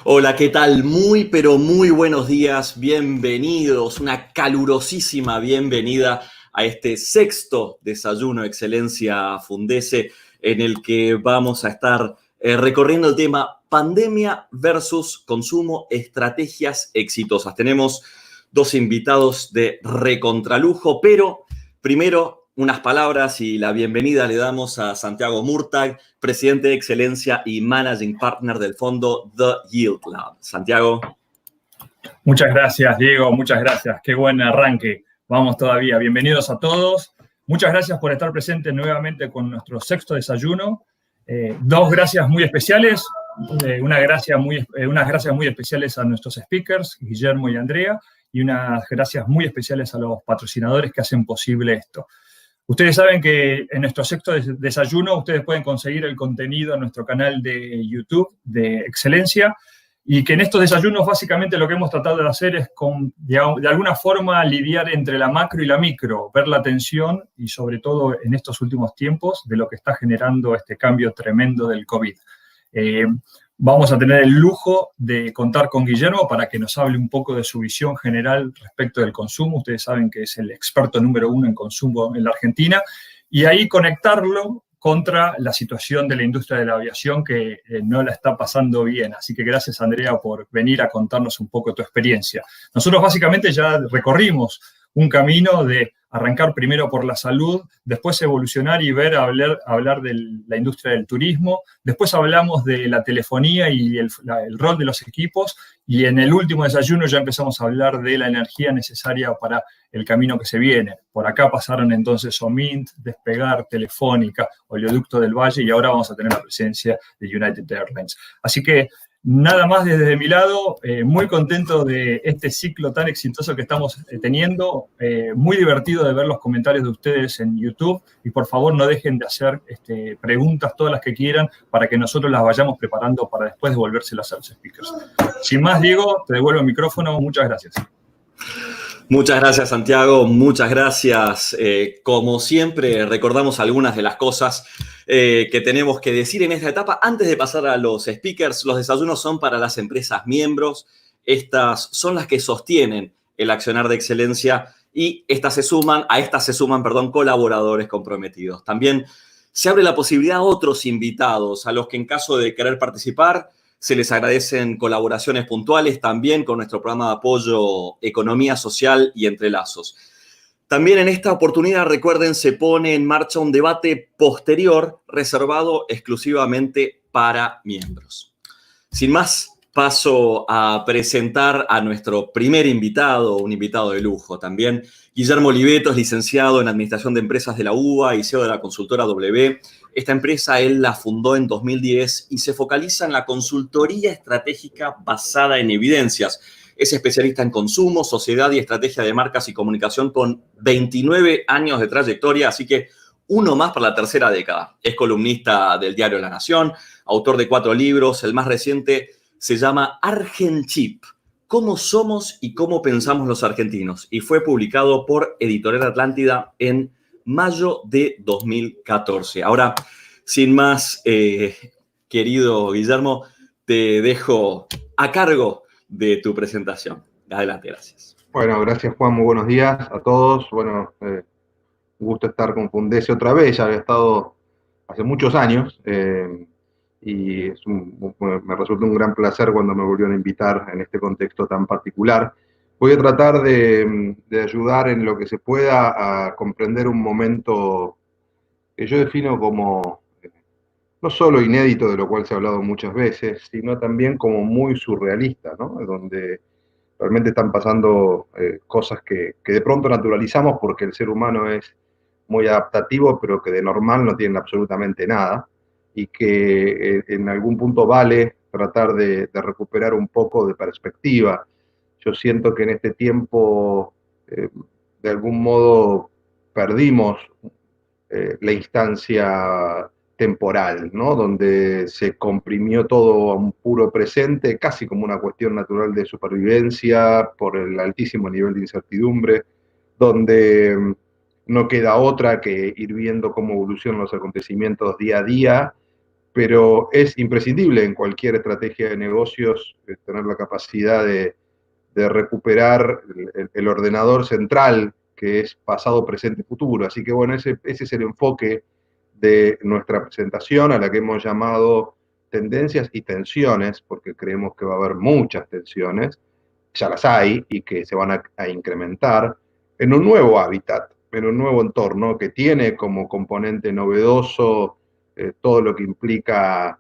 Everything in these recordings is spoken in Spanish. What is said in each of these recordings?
Hola, ¿qué tal? Muy, pero muy buenos días. Bienvenidos, una calurosísima bienvenida a este sexto desayuno Excelencia Fundese, en el que vamos a estar recorriendo el tema pandemia versus consumo, estrategias exitosas. Tenemos dos invitados de recontralujo, pero primero unas palabras y la bienvenida le damos a Santiago Murtag, presidente de Excelencia y Managing Partner del fondo The Yield Lab. Santiago. Muchas gracias, Diego. Muchas gracias. Qué buen arranque. Vamos todavía. Bienvenidos a todos. Muchas gracias por estar presentes nuevamente con nuestro sexto desayuno. Dos gracias muy especiales. Unas gracias muy especiales a nuestros speakers, Guillermo y Andrea, y unas gracias muy especiales a los patrocinadores que hacen posible esto. Ustedes saben que en nuestro sexto desayuno ustedes pueden conseguir el contenido en nuestro canal de YouTube de Excelencia y que en estos desayunos básicamente lo que hemos tratado de hacer es de alguna forma lidiar entre la macro y la micro, ver la tensión y sobre todo en estos últimos tiempos de lo que está generando este cambio tremendo del COVID. Vamos a tener el lujo de contar con Guillermo para que nos hable un poco de su visión general respecto del consumo. Ustedes saben que es el experto número uno en consumo en la Argentina. Y ahí conectarlo contra la situación de la industria de la aviación que no la está pasando bien. Así que gracias, Andrea, por venir a contarnos un poco tu experiencia. Nosotros básicamente ya recorrimos un camino de arrancar primero por la salud, después evolucionar y hablar de la industria del turismo, después hablamos de la telefonía y el rol de los equipos, y en el último desayuno ya empezamos a hablar de la energía necesaria para el camino que se viene. Por acá pasaron entonces Omint, Despegar, Telefónica, Oleoducto del Valle, y ahora vamos a tener la presencia de United Airlines. Así que nada más desde mi lado, muy contento de este ciclo tan exitoso que estamos teniendo, muy divertido de ver los comentarios de ustedes en YouTube y por favor no dejen de hacer preguntas, todas las que quieran, para que nosotros las vayamos preparando para después devolvérselas a los speakers. Sin más, Diego, te devuelvo el micrófono, muchas gracias. Muchas gracias, Santiago. Muchas gracias. Como siempre, recordamos algunas de las cosas que tenemos que decir en esta etapa. Antes de pasar a los speakers, los desayunos son para las empresas miembros. Estas son las que sostienen el accionar de excelencia y a estas se suman, colaboradores comprometidos. También se abre la posibilidad a otros invitados, a los que en caso de querer participar, se les agradecen colaboraciones puntuales también con nuestro programa de apoyo Economía Social y Entrelazos. También en esta oportunidad, recuerden, se pone en marcha un debate posterior reservado exclusivamente para miembros. Sin más, paso a presentar a nuestro primer invitado, un invitado de lujo también. Guillermo Oliveto es licenciado en Administración de Empresas de la UBA y CEO de la consultora W. Esta empresa él la fundó en 2010 y se focaliza en la consultoría estratégica basada en evidencias. Es especialista en consumo, sociedad y estrategia de marcas y comunicación con 29 años de trayectoria, así que uno más para la tercera década. Es columnista del diario La Nación, autor de 4 libros. El más reciente se llama Argenchip, cómo somos y cómo pensamos los argentinos, y fue publicado por Editorial Atlántida en mayo de 2014. Ahora, sin más, querido Guillermo, te dejo a cargo de tu presentación. Adelante, gracias. Bueno, gracias Juan, muy buenos días a todos. Bueno, un gusto estar con Fundese otra vez, ya había estado hace muchos años y me resultó un gran placer cuando me volvieron a invitar en este contexto tan particular. Voy a tratar de ayudar en lo que se pueda a comprender un momento que yo defino como no solo inédito, de lo cual se ha hablado muchas veces, sino también como muy surrealista, ¿no? Donde realmente están pasando cosas que de pronto naturalizamos porque el ser humano es muy adaptativo, pero que de normal no tienen absolutamente nada, y que en algún punto vale tratar de recuperar un poco de perspectiva. Yo siento que en este tiempo, de algún modo, perdimos la instancia temporal, ¿no? Donde se comprimió todo a un puro presente, casi como una cuestión natural de supervivencia por el altísimo nivel de incertidumbre, donde no queda otra que ir viendo cómo evolucionan los acontecimientos día a día, pero es imprescindible en cualquier estrategia de negocios tener la capacidad de recuperar el ordenador central que es pasado, presente, futuro. Así que bueno, ese es el enfoque de nuestra presentación, a la que hemos llamado tendencias y tensiones, porque creemos que va a haber muchas tensiones, ya las hay y que se van a incrementar en un nuevo hábitat, en un nuevo entorno que tiene como componente novedoso todo lo que implica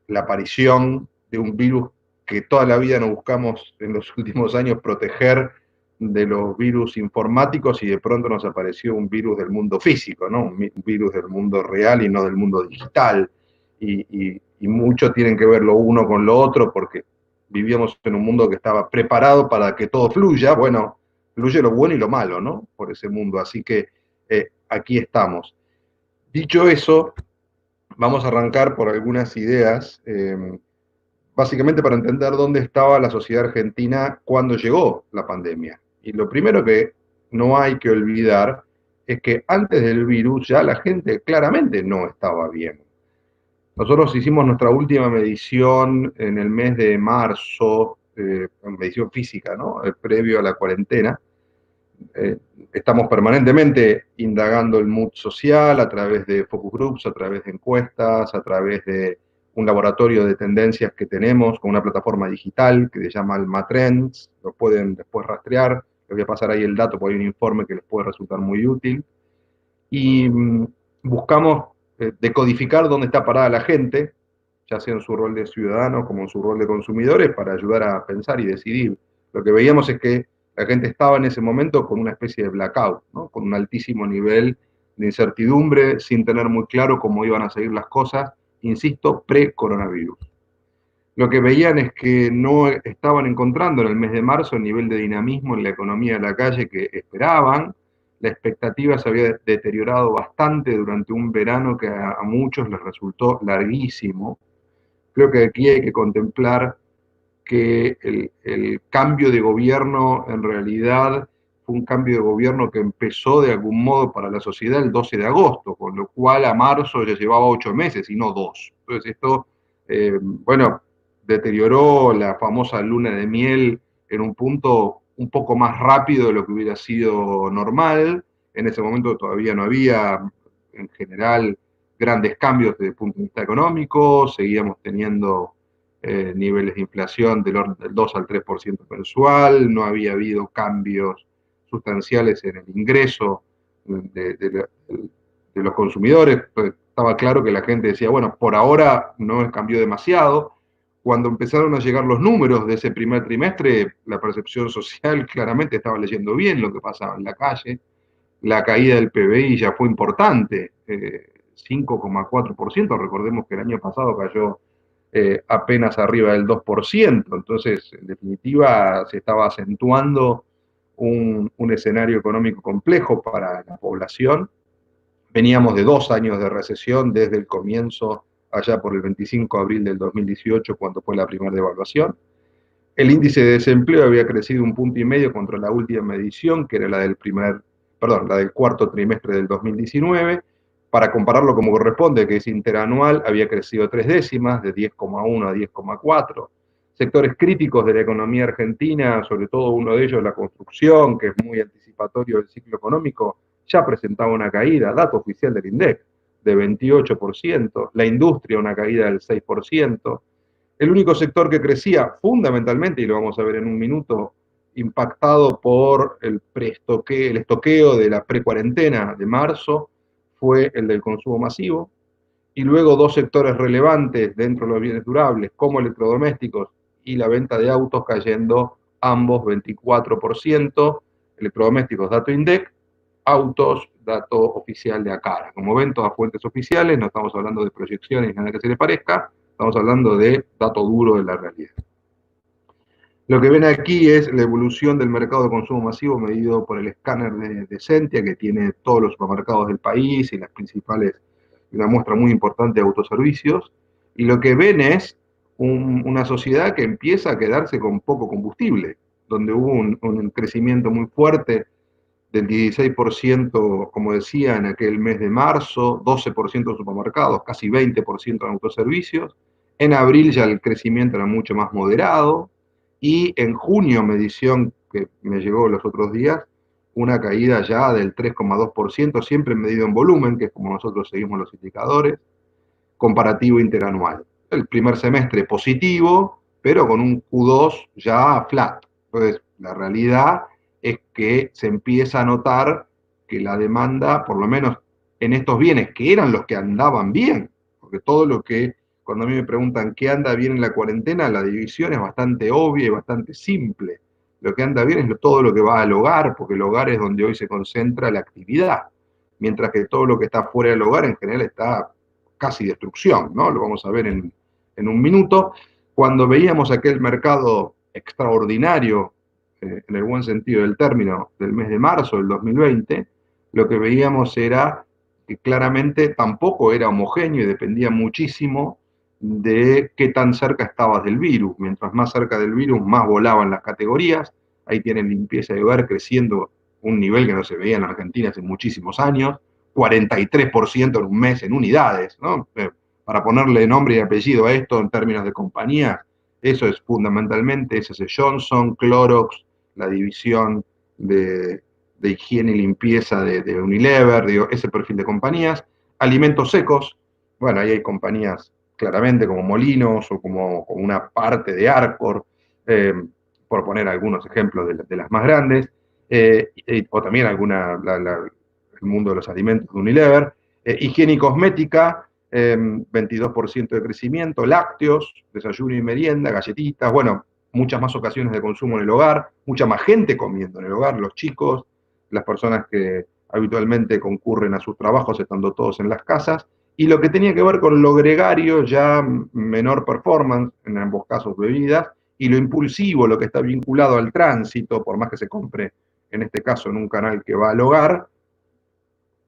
la aparición de un virus que toda la vida nos buscamos en los últimos años proteger de los virus informáticos, y de pronto nos apareció un virus del mundo físico, ¿no? Un virus del mundo real y no del mundo digital. Y mucho tienen que ver lo uno con lo otro, porque vivíamos en un mundo que estaba preparado para que todo fluya. Bueno, fluye lo bueno y lo malo, ¿no? Por ese mundo. Así que aquí estamos. Dicho eso, vamos a arrancar por algunas ideas, básicamente para entender dónde estaba la sociedad argentina cuando llegó la pandemia. Y lo primero que no hay que olvidar es que antes del virus ya la gente claramente no estaba bien. Nosotros hicimos nuestra última medición en el mes de marzo, medición física, ¿no? Previo a la cuarentena. Estamos permanentemente indagando el mood social a través de focus groups, a través de encuestas, a través de un laboratorio de tendencias que tenemos con una plataforma digital que se llama Almatrends. Lo pueden después rastrear. Les voy a pasar ahí el dato porque hay un informe que les puede resultar muy útil. Y buscamos decodificar dónde está parada la gente, ya sea en su rol de ciudadano como en su rol de consumidores, para ayudar a pensar y decidir. Lo que veíamos es que la gente estaba en ese momento con una especie de blackout, ¿no? Con un altísimo nivel de incertidumbre, sin tener muy claro cómo iban a seguir las cosas, insisto, pre-coronavirus. Lo que veían es que no estaban encontrando en el mes de marzo el nivel de dinamismo en la economía de la calle que esperaban. La expectativa se había deteriorado bastante durante un verano que a muchos les resultó larguísimo. Creo que aquí hay que contemplar que el cambio de gobierno en realidad fue un cambio de gobierno que empezó de algún modo para la sociedad el 12 de agosto, con lo cual a marzo ya llevaba 8 meses y no 2. Entonces esto, bueno, deterioró la famosa luna de miel en un punto un poco más rápido de lo que hubiera sido normal. En ese momento todavía no había, en general, grandes cambios desde el punto de vista económico, seguíamos teniendo niveles de inflación del 2 al 3% mensual, no había habido cambios sustanciales en el ingreso de los consumidores. Pues estaba claro que la gente decía, bueno, por ahora no cambió demasiado. Cuando empezaron a llegar los números de ese primer trimestre, la percepción social claramente estaba leyendo bien lo que pasaba en la calle. La caída del PBI ya fue importante, 5,4%. Recordemos que el año pasado cayó apenas arriba del 2%. Entonces, en definitiva, se estaba acentuando un escenario económico complejo para la población. Veníamos de 2 años de recesión desde el comienzo, allá por el 25 de abril del 2018, cuando fue la primera devaluación. El índice de desempleo había crecido 1,5 puntos contra la última medición, que era la del cuarto trimestre del 2019. Para compararlo como corresponde, que es interanual, había crecido 0,3, de 10,1 a 10,4. sectores críticos de la economía argentina, sobre todo uno de ellos la construcción, que es muy anticipatorio del ciclo económico, ya presentaba una caída, dato oficial del INDEC, de 28%, la industria una caída del 6%. El único sector que crecía fundamentalmente, y lo vamos a ver en un minuto, impactado por el estoqueo de la precuarentena de marzo, fue el del consumo masivo. Y luego dos sectores relevantes dentro de los bienes durables, como electrodomésticos y la venta de autos, cayendo ambos 24%. Electrodomésticos, dato INDEC; autos, dato oficial de ACARA. Como ven, todas fuentes oficiales, no estamos hablando de proyecciones, nada que se le parezca, estamos hablando de dato duro de la realidad. Lo que ven aquí es la evolución del mercado de consumo masivo medido por el escáner de Sentia, que tiene todos los supermercados del país y las principales, una muestra muy importante de autoservicios. Y lo que ven es una sociedad que empieza a quedarse con poco combustible, donde hubo un crecimiento muy fuerte del 16%, como decía, en aquel mes de marzo, 12% en supermercados, casi 20% en autoservicios. En abril ya el crecimiento era mucho más moderado, y en junio, medición que me llegó los otros días, una caída ya del 3,2%, siempre medido en volumen, que es como nosotros seguimos los indicadores, comparativo interanual. El primer semestre positivo, pero con un Q2 ya flat. Entonces, la realidad es que se empieza a notar que la demanda, por lo menos en estos bienes, que eran los que andaban bien, porque todo lo que, cuando a mí me preguntan qué anda bien en la cuarentena, la división es bastante obvia y bastante simple. Lo que anda bien es todo lo que va al hogar, porque el hogar es donde hoy se concentra la actividad, mientras que todo lo que está fuera del hogar en general está casi destrucción, ¿no? Lo vamos a ver en un minuto. Cuando veíamos aquel mercado extraordinario, en el buen sentido del término, del mes de marzo del 2020, lo que veíamos era que claramente tampoco era homogéneo y dependía muchísimo de qué tan cerca estabas del virus. Mientras más cerca del virus, más volaban las categorías. Ahí tienen limpieza de hogar creciendo un nivel que no se veía en Argentina hace muchísimos años, 43% en un mes en unidades, ¿no? Para ponerle nombre y apellido a esto en términos de compañías, eso es fundamentalmente SS Johnson, Clorox, la división de higiene y limpieza de Unilever, digo, ese perfil de compañías. Alimentos secos, bueno, ahí hay compañías claramente como Molinos o como una parte de Arcor, por poner algunos ejemplos de las más grandes, o también el mundo de los alimentos de Unilever. Higiene y cosmética, 22% de crecimiento. Lácteos, desayuno y merienda, galletitas, bueno, muchas más ocasiones de consumo en el hogar, mucha más gente comiendo en el hogar, los chicos, las personas que habitualmente concurren a sus trabajos estando todos en las casas. Y lo que tenía que ver con lo gregario, ya menor performance, en ambos casos bebidas, y lo impulsivo, lo que está vinculado al tránsito, por más que se compre, en este caso, en un canal que va al hogar,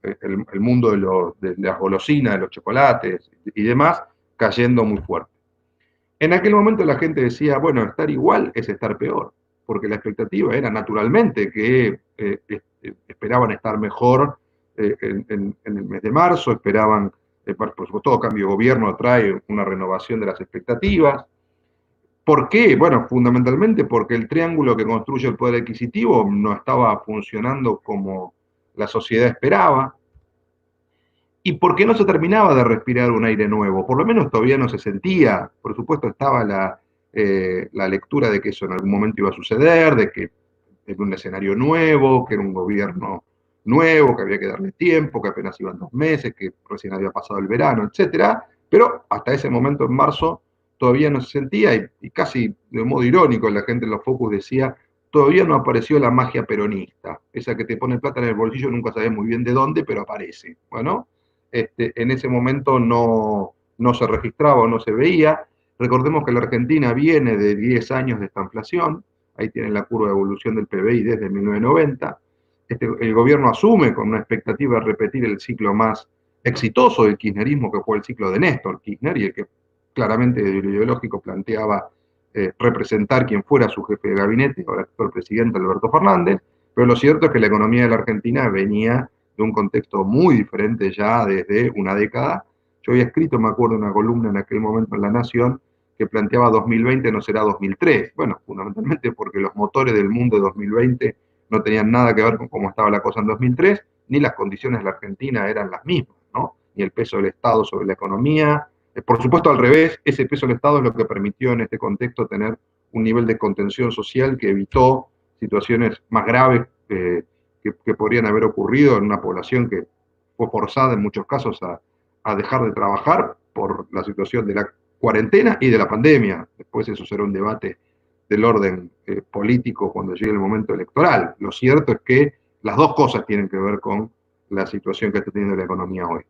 el mundo de las golosinas, de los chocolates y demás, cayendo muy fuerte. En aquel momento la gente decía, bueno, estar igual es estar peor, porque la expectativa era naturalmente que esperaban estar mejor en el mes de marzo, esperaban, por supuesto, todo cambio de gobierno trae una renovación de las expectativas. ¿Por qué? Bueno, fundamentalmente porque el triángulo que construye el poder adquisitivo no estaba funcionando como la sociedad esperaba, y porque no se terminaba de respirar un aire nuevo, por lo menos todavía no se sentía. Por supuesto estaba la lectura de que eso en algún momento iba a suceder, de que era un escenario nuevo, que era un gobierno nuevo, que había que darle tiempo, que apenas iban 2 meses, que recién había pasado el verano, etcétera. Pero hasta ese momento, en marzo, todavía no se sentía, y casi de modo irónico la gente en los focus decía, todavía no apareció la magia peronista, esa que te pone plata en el bolsillo, nunca sabes muy bien de dónde, pero aparece. Bueno, en ese momento no se registraba o no se veía. Recordemos que la Argentina viene de 10 años de esta inflación, ahí tienen la curva de evolución del PBI desde 1990. El gobierno asume con una expectativa de repetir el ciclo más exitoso del kirchnerismo, que fue el ciclo de Néstor Kirchner, y el que claramente de ideológico planteaba representar quien fuera su jefe de gabinete, o el actual presidente Alberto Fernández, pero lo cierto es que la economía de la Argentina venía de un contexto muy diferente ya desde una década. Yo había escrito, me acuerdo, una columna en aquel momento en La Nación, que planteaba 2020 no será 2003. Bueno, fundamentalmente porque los motores del mundo de 2020 no tenían nada que ver con cómo estaba la cosa en 2003, ni las condiciones de la Argentina eran las mismas, ¿no? Ni el peso del Estado sobre la economía. Por supuesto, al revés, ese peso del Estado es lo que permitió en este contexto tener un nivel de contención social que evitó situaciones más graves que podrían haber ocurrido en una población que fue forzada en muchos casos a dejar de trabajar por la situación de la cuarentena y de la pandemia. Después eso será un debate del orden político cuando llegue el momento electoral. Lo cierto es que las dos cosas tienen que ver con la situación que está teniendo la economía hoy.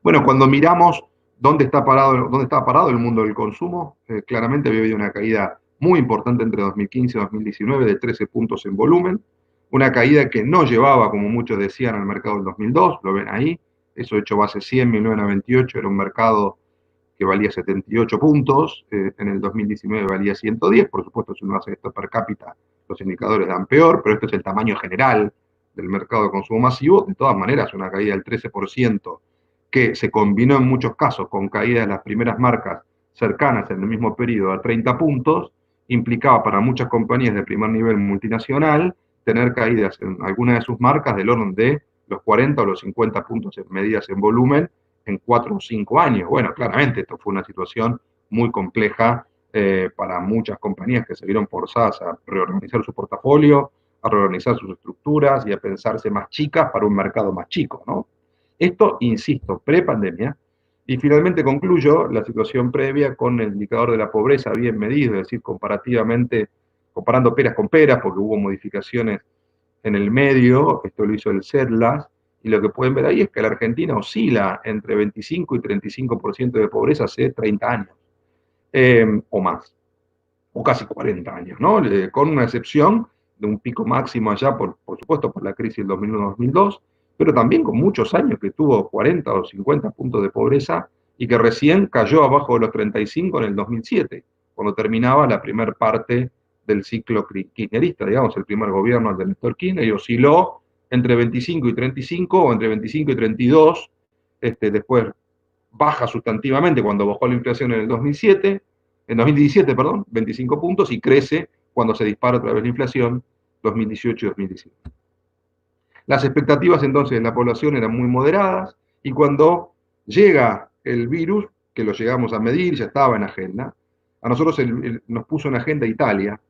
Bueno, cuando miramos dónde estaba parado el mundo del consumo, claramente había habido una caída muy importante entre 2015 y 2019 de 13 puntos en volumen, una caída que no llevaba, como muchos decían, al mercado del 2002, lo ven ahí, eso hecho base 100, 1998, era un mercado que valía 78 puntos, en el 2019 valía 110, por supuesto si uno hace esto per cápita los indicadores dan peor, pero esto es el tamaño general del mercado de consumo masivo, de todas maneras una caída del 13%, que se combinó en muchos casos con caídas de las primeras marcas cercanas en el mismo periodo a 30 puntos, implicaba para muchas compañías de primer nivel multinacional tener caídas en algunas de sus marcas del orden de los 40 o los 50 puntos en medidas en volumen en 4 o 5 años. Bueno, claramente esto fue una situación muy compleja para muchas compañías que se vieron forzadas a reorganizar su portafolio, a reorganizar sus estructuras y a pensarse más chicas para un mercado más chico, ¿no? Esto, insisto, pre-pandemia, y finalmente concluyo la situación previa con el indicador de la pobreza bien medido, es decir, comparativamente, comparando peras con peras, porque hubo modificaciones en el medio, esto lo hizo el CEDLAS, y lo que pueden ver ahí es que la Argentina oscila entre 25 y 35% de pobreza hace 30 años, o más, o casi 40 años, ¿no? Con una excepción de un pico máximo allá, por supuesto, por la crisis del 2001-2002, pero también con muchos años que tuvo 40 o 50 puntos de pobreza y que recién cayó abajo de los 35 en el 2007, cuando terminaba la primera parte del ciclo kirchnerista, digamos, el primer gobierno de Néstor Kirchner, y osciló entre 25 y 35 o entre 25 y 32, después baja sustantivamente cuando bajó la inflación en el 2017, perdón, 25 puntos, y crece cuando se dispara otra vez la inflación, 2018 y 2019. Las expectativas entonces de la población eran muy moderadas, y cuando llega el virus, que lo llegamos a medir, ya estaba en agenda, a nosotros nos puso en agenda Italia,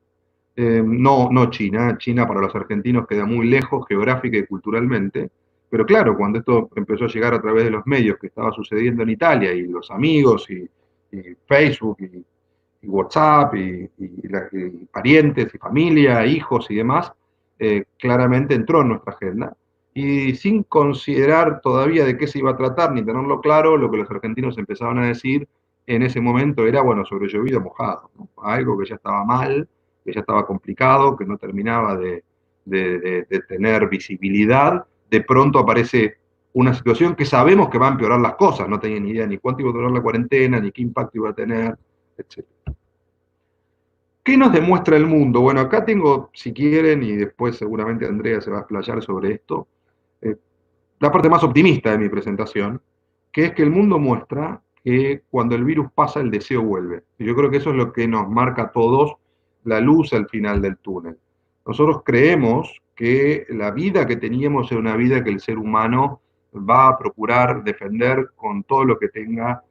no China. China para los argentinos queda muy lejos geográfica y culturalmente, pero claro, cuando esto empezó a llegar a través de los medios que estaba sucediendo en Italia, y los amigos, y Facebook, y WhatsApp, y parientes, y familia, hijos y demás, claramente entró en nuestra agenda, y sin considerar todavía de qué se iba a tratar, ni tenerlo claro, lo que los argentinos empezaban a decir en ese momento era, bueno, sobre llovido mojado, ¿no? Algo que ya estaba mal, que ya estaba complicado, que no terminaba de tener visibilidad. De pronto aparece una situación que sabemos que va a empeorar las cosas, no tenía ni idea ni cuánto iba a durar la cuarentena, ni qué impacto iba a tener, etc. ¿Qué nos demuestra el mundo? Bueno, acá tengo, si quieren, y después seguramente Andrea se va a explayar sobre esto, la parte más optimista de mi presentación, que es que el mundo muestra que cuando el virus pasa, el deseo vuelve. Y yo creo que eso es lo que nos marca a todos la luz al final del túnel. Nosotros creemos que la vida que teníamos es una vida que el ser humano va a procurar defender con todo lo que tenga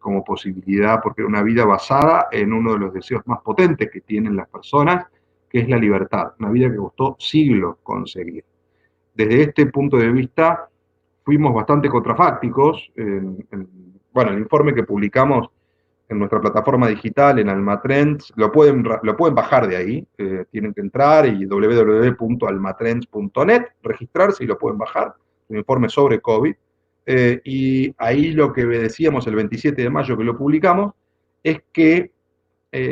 como posibilidad, porque era una vida basada en uno de los deseos más potentes que tienen las personas, que es la libertad, una vida que costó siglos conseguir. Desde este punto de vista, fuimos bastante contrafácticos. Bueno, el informe que publicamos en nuestra plataforma digital, en Almatrends, lo pueden bajar de ahí, tienen que entrar y www.almatrends.net, registrarse y lo pueden bajar, un informe sobre COVID, y ahí lo que decíamos el 27 de mayo que lo publicamos, es que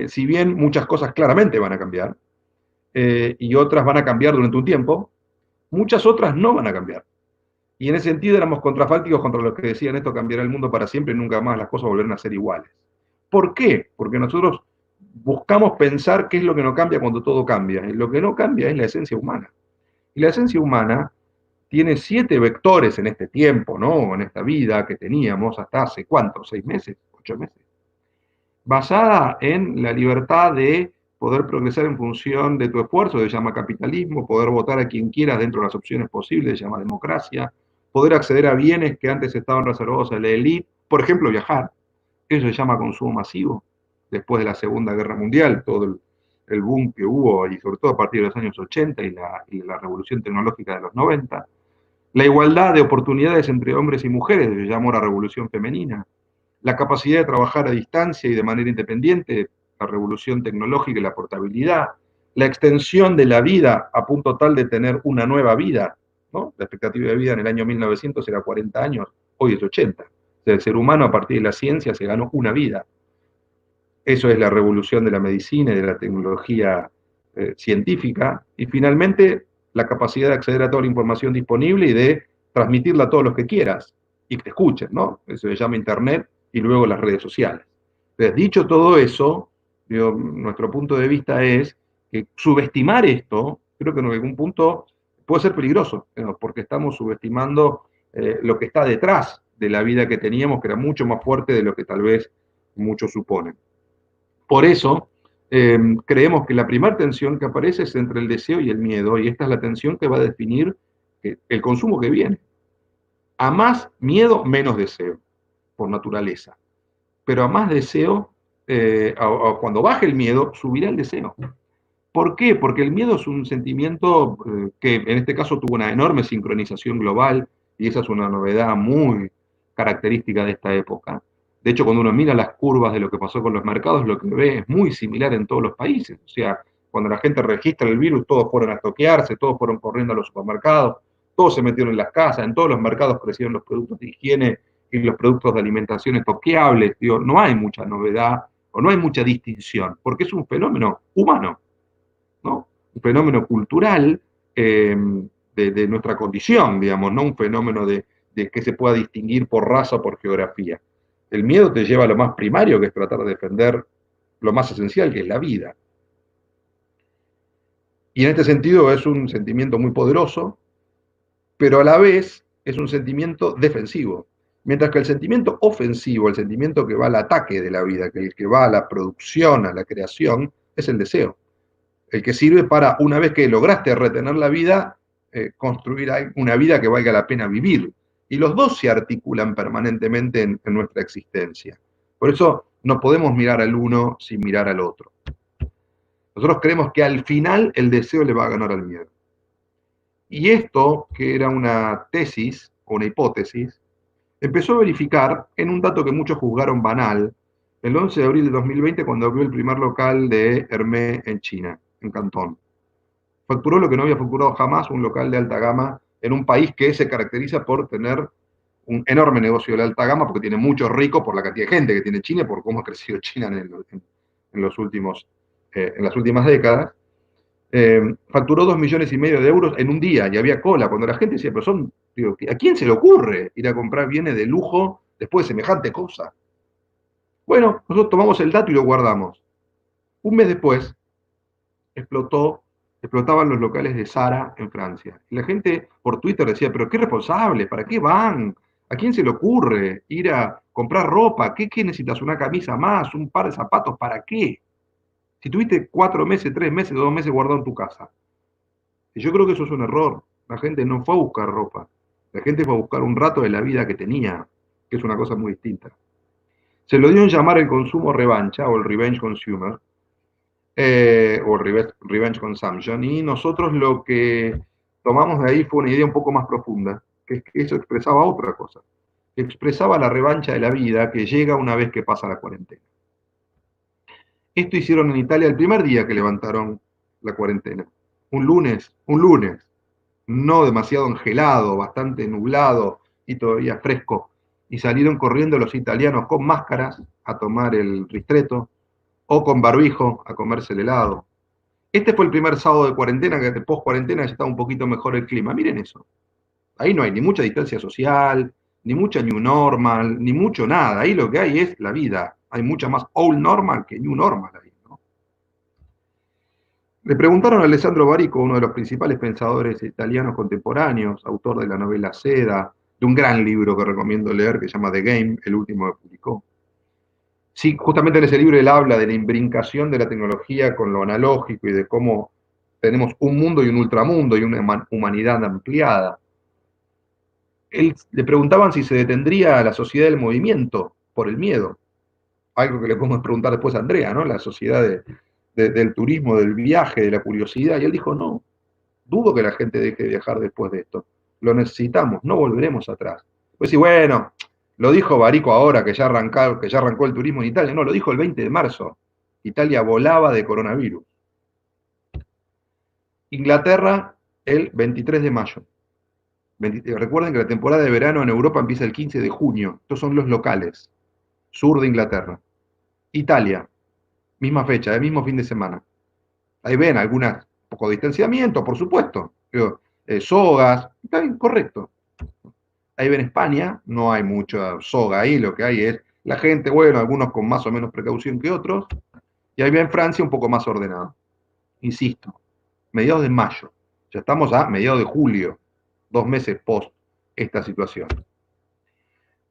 si bien muchas cosas claramente van a cambiar, y otras van a cambiar durante un tiempo, muchas otras no van a cambiar. Y en ese sentido éramos contrafácticos contra los que decían esto cambiará el mundo para siempre y nunca más las cosas volverán a ser iguales. ¿Por qué? Porque nosotros buscamos pensar qué es lo que no cambia cuando todo cambia. Y lo que no cambia es la esencia humana. Y la esencia humana tiene 7 vectores en este tiempo, ¿no? En esta vida que teníamos hasta hace, ¿cuánto? ¿6 meses? ¿8 meses? basada en la libertad de poder progresar en función de tu esfuerzo, se llama capitalismo, poder votar a quien quieras dentro de las opciones posibles, se llama democracia, poder acceder a bienes que antes estaban reservados a la élite, por ejemplo, viajar, eso se llama consumo masivo, después de la Segunda Guerra Mundial, todo el boom que hubo, y sobre todo a partir de los años 80 y la revolución tecnológica de los 90, la igualdad de oportunidades entre hombres y mujeres, se llamó la revolución femenina, la capacidad de trabajar a distancia y de manera independiente, la revolución tecnológica y la portabilidad, la extensión de la vida a punto tal de tener una nueva vida, ¿no? La expectativa de vida en el año 1900 era 40 años, hoy es 80. O sea, el ser humano a partir de la ciencia se ganó una vida. Eso es la revolución de la medicina y de la tecnología científica. Y finalmente, la capacidad de acceder a toda la información disponible y de transmitirla a todos los que quieras y que te escuchen, ¿no? Eso se llama Internet y luego las redes sociales. Entonces, dicho todo eso, digo, nuestro punto de vista es que subestimar esto, creo que en algún punto puede ser peligroso, porque estamos subestimando lo que está detrás de la vida que teníamos, que era mucho más fuerte de lo que tal vez muchos suponen. Por eso, creemos que la primera tensión que aparece es entre el deseo y el miedo, y esta es la tensión que va a definir el consumo que viene. A más miedo, menos deseo, por naturaleza. Pero a más deseo, cuando baje el miedo, subirá el deseo. ¿Por qué? Porque el miedo es un sentimiento que en este caso tuvo una enorme sincronización global, y esa es una novedad muy característica de esta época. De hecho, cuando uno mira las curvas de lo que pasó con los mercados, lo que ve es muy similar en todos los países. O sea, cuando la gente registra el virus, todos fueron a estoquearse, todos fueron corriendo a los supermercados, todos se metieron en las casas, en todos los mercados crecieron los productos de higiene y los productos de alimentación estoqueables. Digo, no hay mucha novedad o no hay mucha distinción, porque es un fenómeno humano, ¿no? Un fenómeno cultural de nuestra condición, digamos, no un fenómeno de que se pueda distinguir por raza o por geografía. El miedo te lleva a lo más primario, que es tratar de defender lo más esencial, que es la vida. Y en este sentido es un sentimiento muy poderoso, pero a la vez es un sentimiento defensivo. Mientras que el sentimiento ofensivo, el sentimiento que va al ataque de la vida, que el que va a la producción, a la creación, es el deseo. El que sirve para, una vez que lograste retener la vida, construir una vida que valga la pena vivir. Y los dos se articulan permanentemente en nuestra existencia. Por eso no podemos mirar al uno sin mirar al otro. Nosotros creemos que al final el deseo le va a ganar al miedo. Y esto, que era una tesis o una hipótesis, empezó a verificar en un dato que muchos juzgaron banal, el 11 de abril de 2020, cuando abrió el primer local de Hermé en China, en Cantón. Facturó lo que no había facturado jamás un local de alta gama en un país que se caracteriza por tener un enorme negocio de alta gama, porque tiene muchos ricos por la cantidad de gente que tiene China y por cómo ha crecido China en las últimas décadas. Facturó 2,5 millones de euros en un día y había cola. Cuando la gente decía, pero digo, ¿a quién se le ocurre ir a comprar bienes de lujo después de semejante cosa? Bueno, nosotros tomamos el dato y lo guardamos. Un mes después explotaban los locales de Zara en Francia. Y la gente por Twitter decía, pero qué responsable, ¿para qué van? ¿A quién se le ocurre ir a comprar ropa? ¿Qué necesitas? ¿Una camisa más? ¿Un par de zapatos? ¿Para qué? Si tuviste 4 meses, 3 meses, 2 meses guardado en tu casa. Y yo creo que eso es un error. La gente no fue a buscar ropa. La gente fue a buscar un rato de la vida que tenía, que es una cosa muy distinta. Se lo dio en llamar el consumo revancha o el revenge consumer, o revenge consumption, y nosotros lo que tomamos de ahí fue una idea un poco más profunda, que es que eso expresaba otra cosa, que expresaba la revancha de la vida que llega una vez que pasa la cuarentena. Esto hicieron en Italia el primer día que levantaron la cuarentena, un lunes, no demasiado engelado, bastante nublado y todavía fresco, y salieron corriendo los italianos con máscaras a tomar el ristretto, o con barbijo a comerse el helado. Este fue el primer sábado de cuarentena, que post cuarentena ya estaba un poquito mejor el clima. Miren eso. Ahí no hay ni mucha distancia social, ni mucha new normal, ni mucho nada. Ahí lo que hay es la vida. Hay mucha más old normal que new normal ahí, ¿no? Le preguntaron a Alessandro Barico, uno de los principales pensadores italianos contemporáneos, autor de la novela Seda, de un gran libro que recomiendo leer que se llama The Game, el último que publicó, Sí, justamente en ese libro él habla de la imbrincación de la tecnología con lo analógico y de cómo tenemos un mundo y un ultramundo y una humanidad ampliada. Le preguntaban si se detendría la sociedad del movimiento por el miedo. Algo que le podemos preguntar después a Andrea, ¿no? La sociedad del turismo, del viaje, de la curiosidad. Y él dijo, no, dudo que la gente deje de viajar después de esto. Lo necesitamos, no volveremos atrás. Pues sí, bueno, lo dijo Barico ahora que ya arrancó el turismo en Italia. No, lo dijo el 20 de marzo. Italia volaba de coronavirus. Inglaterra el 23 de mayo. Recuerden que la temporada de verano en Europa empieza el 15 de junio. Estos son los locales. Sur de Inglaterra. Italia, misma fecha, el mismo fin de semana. Ahí ven algunas, poco distanciamiento, por supuesto. Pero, sogas, está bien, correcto. Ahí ven España, no hay mucha soga ahí, lo que hay es la gente, bueno, algunos con más o menos precaución que otros. Y ahí ven Francia un poco más ordenado. Insisto, mediados de mayo. Ya estamos a mediados de julio, 2 meses post esta situación.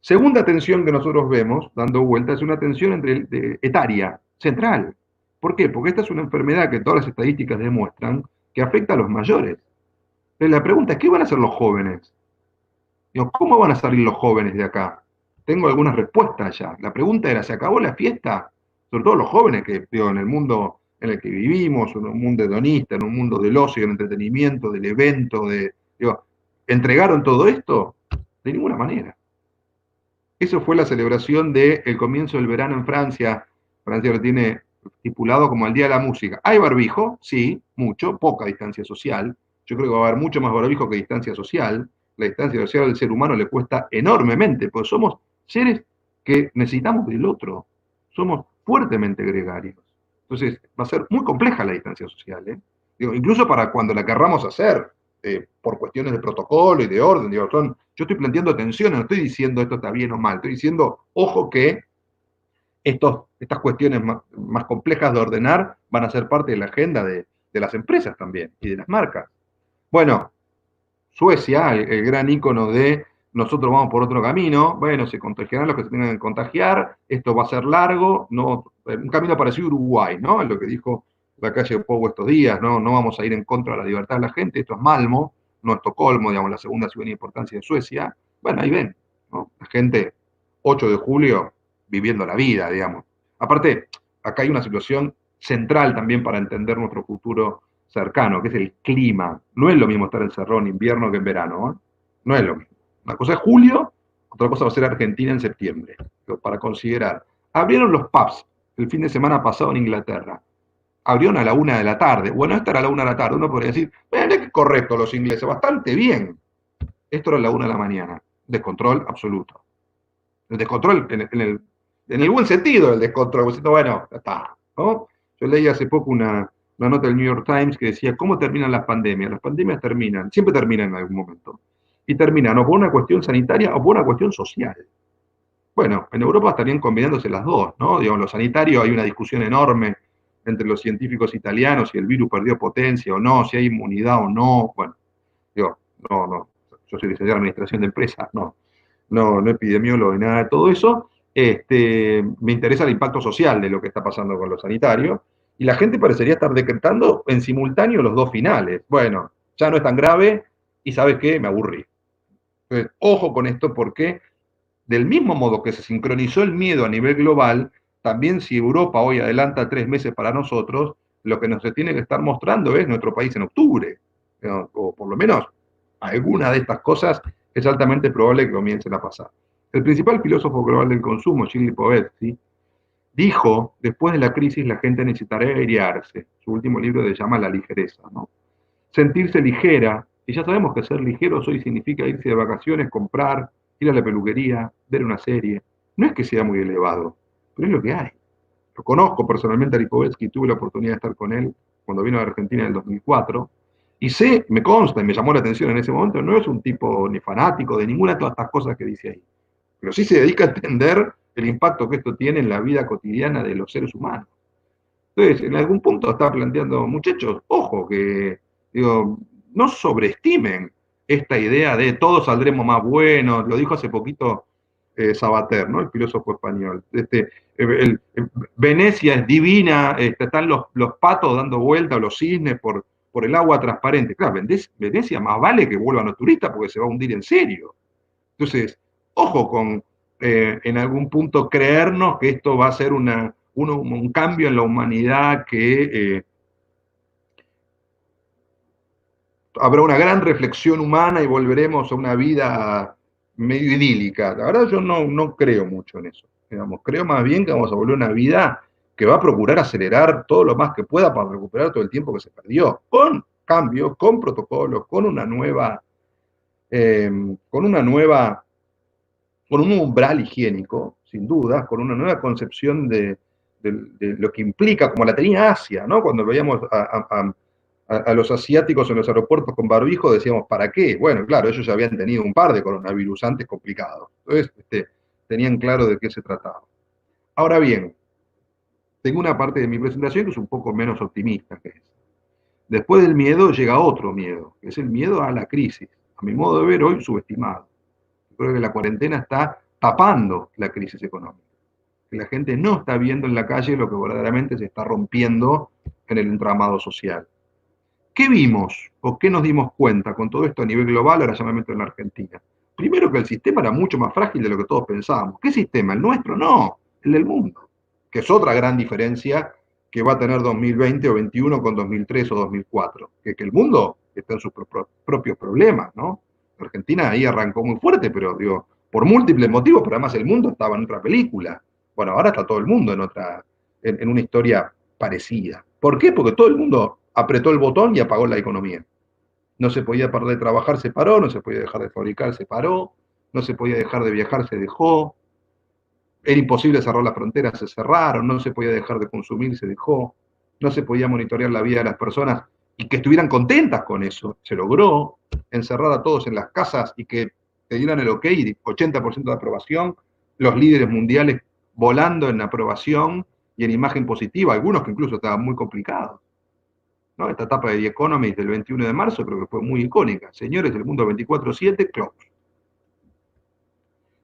Segunda tensión que nosotros vemos dando vuelta es una tensión etaria, central. ¿Por qué? Porque esta es una enfermedad que todas las estadísticas demuestran que afecta a los mayores. Entonces la pregunta es, ¿qué van a hacer los jóvenes? Digo, ¿cómo van a salir los jóvenes de acá? Tengo algunas respuestas ya. La pregunta era, ¿se acabó la fiesta? Sobre todo los jóvenes que, digo, en el mundo en el que vivimos, en un mundo hedonista, en un mundo del ocio, del entretenimiento, del evento, digo, ¿entregaron todo esto? De ninguna manera. Eso fue la celebración del comienzo del verano en Francia. Francia lo tiene estipulado como el Día de la Música. ¿Hay barbijo? Sí, mucho, poca distancia social. Yo creo que va a haber mucho más barbijo que distancia social. La distancia social al ser humano le cuesta enormemente, porque somos seres que necesitamos del otro. Somos fuertemente gregarios. Entonces, va a ser muy compleja la distancia social. Digo, incluso para cuando la querramos hacer, por cuestiones de protocolo y de orden. Digo, yo estoy planteando tensiones, no estoy diciendo esto está bien o mal, estoy diciendo, ojo que estas cuestiones más complejas de ordenar van a ser parte de la agenda de las empresas también y de las marcas. Bueno, Suecia, el gran ícono de nosotros vamos por otro camino, bueno, se contagiarán los que se tengan que contagiar, esto va a ser largo, no, un camino parecido a Uruguay, ¿no? Es lo que dijo la calle Pou estos días, ¿no? No vamos a ir en contra de la libertad de la gente, esto es Malmo, no Estocolmo, digamos, la segunda ciudad de importancia de Suecia. Bueno, ahí ven, ¿no? La gente, 8 de julio, viviendo la vida, digamos. Aparte, acá hay una situación central también para entender nuestro futuro cercano, que es el clima. No es lo mismo estar encerrado en invierno que en verano, ¿eh? No es lo mismo. Una cosa es julio, otra cosa va a ser Argentina en septiembre, para considerar. Abrieron los pubs el fin de semana pasado en Inglaterra. Abrieron a la 1 de la tarde. Bueno, esta era a la 1 de la tarde. Uno podría decir, qué correcto los ingleses, bastante bien. Esto era a la 1 de la mañana. Descontrol absoluto. El descontrol en el buen sentido, el descontrol. Bueno, ya está, ¿no? Yo leí hace poco una nota del New York Times que decía, ¿cómo terminan las pandemias? Las pandemias terminan, siempre terminan en algún momento. Y terminan o por una cuestión sanitaria o por una cuestión social. Bueno, en Europa estarían combinándose las dos, ¿no? Digo, en lo sanitario hay una discusión enorme entre los científicos italianos si el virus perdió potencia o no, si hay inmunidad o no. Bueno, digo, no, yo soy licenciado en administración de empresas, no epidemiólogo ni nada de todo eso. Me interesa el impacto social de lo que está pasando con lo sanitario. Y la gente parecería estar decretando en simultáneo los dos finales. Bueno, ya no es tan grave y ¿sabes qué? Me aburrí. Entonces, ojo con esto porque del mismo modo que se sincronizó el miedo a nivel global, también si Europa hoy adelanta 3 meses para nosotros, lo que nos tiene que estar mostrando es nuestro país en octubre, ¿no? O por lo menos alguna de estas cosas es altamente probable que comiencen a pasar. El principal filósofo global del consumo, Gilles Lipovetsky, dijo, después de la crisis la gente necesitará airearse. Su último libro se llama La ligereza, ¿no? Sentirse ligera, y ya sabemos que ser ligeros hoy significa irse de vacaciones, comprar, ir a la peluquería, ver una serie. No es que sea muy elevado, pero es lo que hay. Lo conozco personalmente a Lipovetsky, tuve la oportunidad de estar con él cuando vino a Argentina en el 2004, y sé, me consta y me llamó la atención en ese momento, no es un tipo ni fanático de ninguna de todas estas cosas que dice ahí, pero sí se dedica a entender el impacto que esto tiene en la vida cotidiana de los seres humanos. Entonces, en algún punto está planteando, muchachos, ojo, que digo, no sobreestimen esta idea de todos saldremos más buenos. Lo dijo hace poquito Sabater, ¿no? El filósofo español. Venecia es divina, están los patos dando vueltas, los cisnes por el agua transparente. Claro, Venecia más vale que vuelvan los turistas porque se va a hundir en serio. Entonces, ojo con en algún punto creernos que esto va a ser un cambio en la humanidad, que habrá una gran reflexión humana y volveremos a una vida medio idílica. La verdad yo no creo mucho en eso. Digamos, creo más bien que vamos a volver a una vida que va a procurar acelerar todo lo más que pueda para recuperar todo el tiempo que se perdió, con cambios, con protocolos, con un umbral higiénico, sin duda, con una nueva concepción de lo que implica, como la tenía Asia, ¿no? Cuando veíamos a los asiáticos en los aeropuertos con barbijo, decíamos, ¿para qué? Bueno, claro, ellos ya habían tenido un par de coronavirus antes complicados. Entonces, tenían claro de qué se trataba. Ahora bien, tengo una parte de mi presentación que es un poco menos optimista que esa. Después del miedo llega otro miedo, que es el miedo a la crisis. A mi modo de ver, hoy subestimado. Yo creo que la cuarentena está tapando la crisis económica. Que la gente no está viendo en la calle lo que verdaderamente se está rompiendo en el entramado social. ¿Qué vimos o qué nos dimos cuenta con todo esto a nivel global, ahora ya me meto en la Argentina? Primero, que el sistema era mucho más frágil de lo que todos pensábamos. ¿Qué sistema? ¿El nuestro? No, el del mundo. Que es otra gran diferencia que va a tener 2020 o 2021 con 2003 o 2004. Que el mundo está en sus propios problemas, ¿no? Argentina ahí arrancó muy fuerte, pero digo, por múltiples motivos, pero además el mundo estaba en otra película. Bueno, ahora está todo el mundo en una historia parecida. ¿Por qué? Porque todo el mundo apretó el botón y apagó la economía. No se podía parar de trabajar, se paró, no se podía dejar de fabricar, se paró, no se podía dejar de viajar, se dejó, era imposible cerrar las fronteras, se cerraron, no se podía dejar de consumir, se dejó, no se podía monitorear la vida de las personas y que estuvieran contentas con eso, se logró, encerrar a todos en las casas y que te dieran el ok, 80% de aprobación, los líderes mundiales volando en aprobación y en imagen positiva, algunos que incluso estaban muy complicados. ¿No? Esta etapa de The Economist del 21 de marzo creo que fue muy icónica. Señores, el mundo 24/7, close.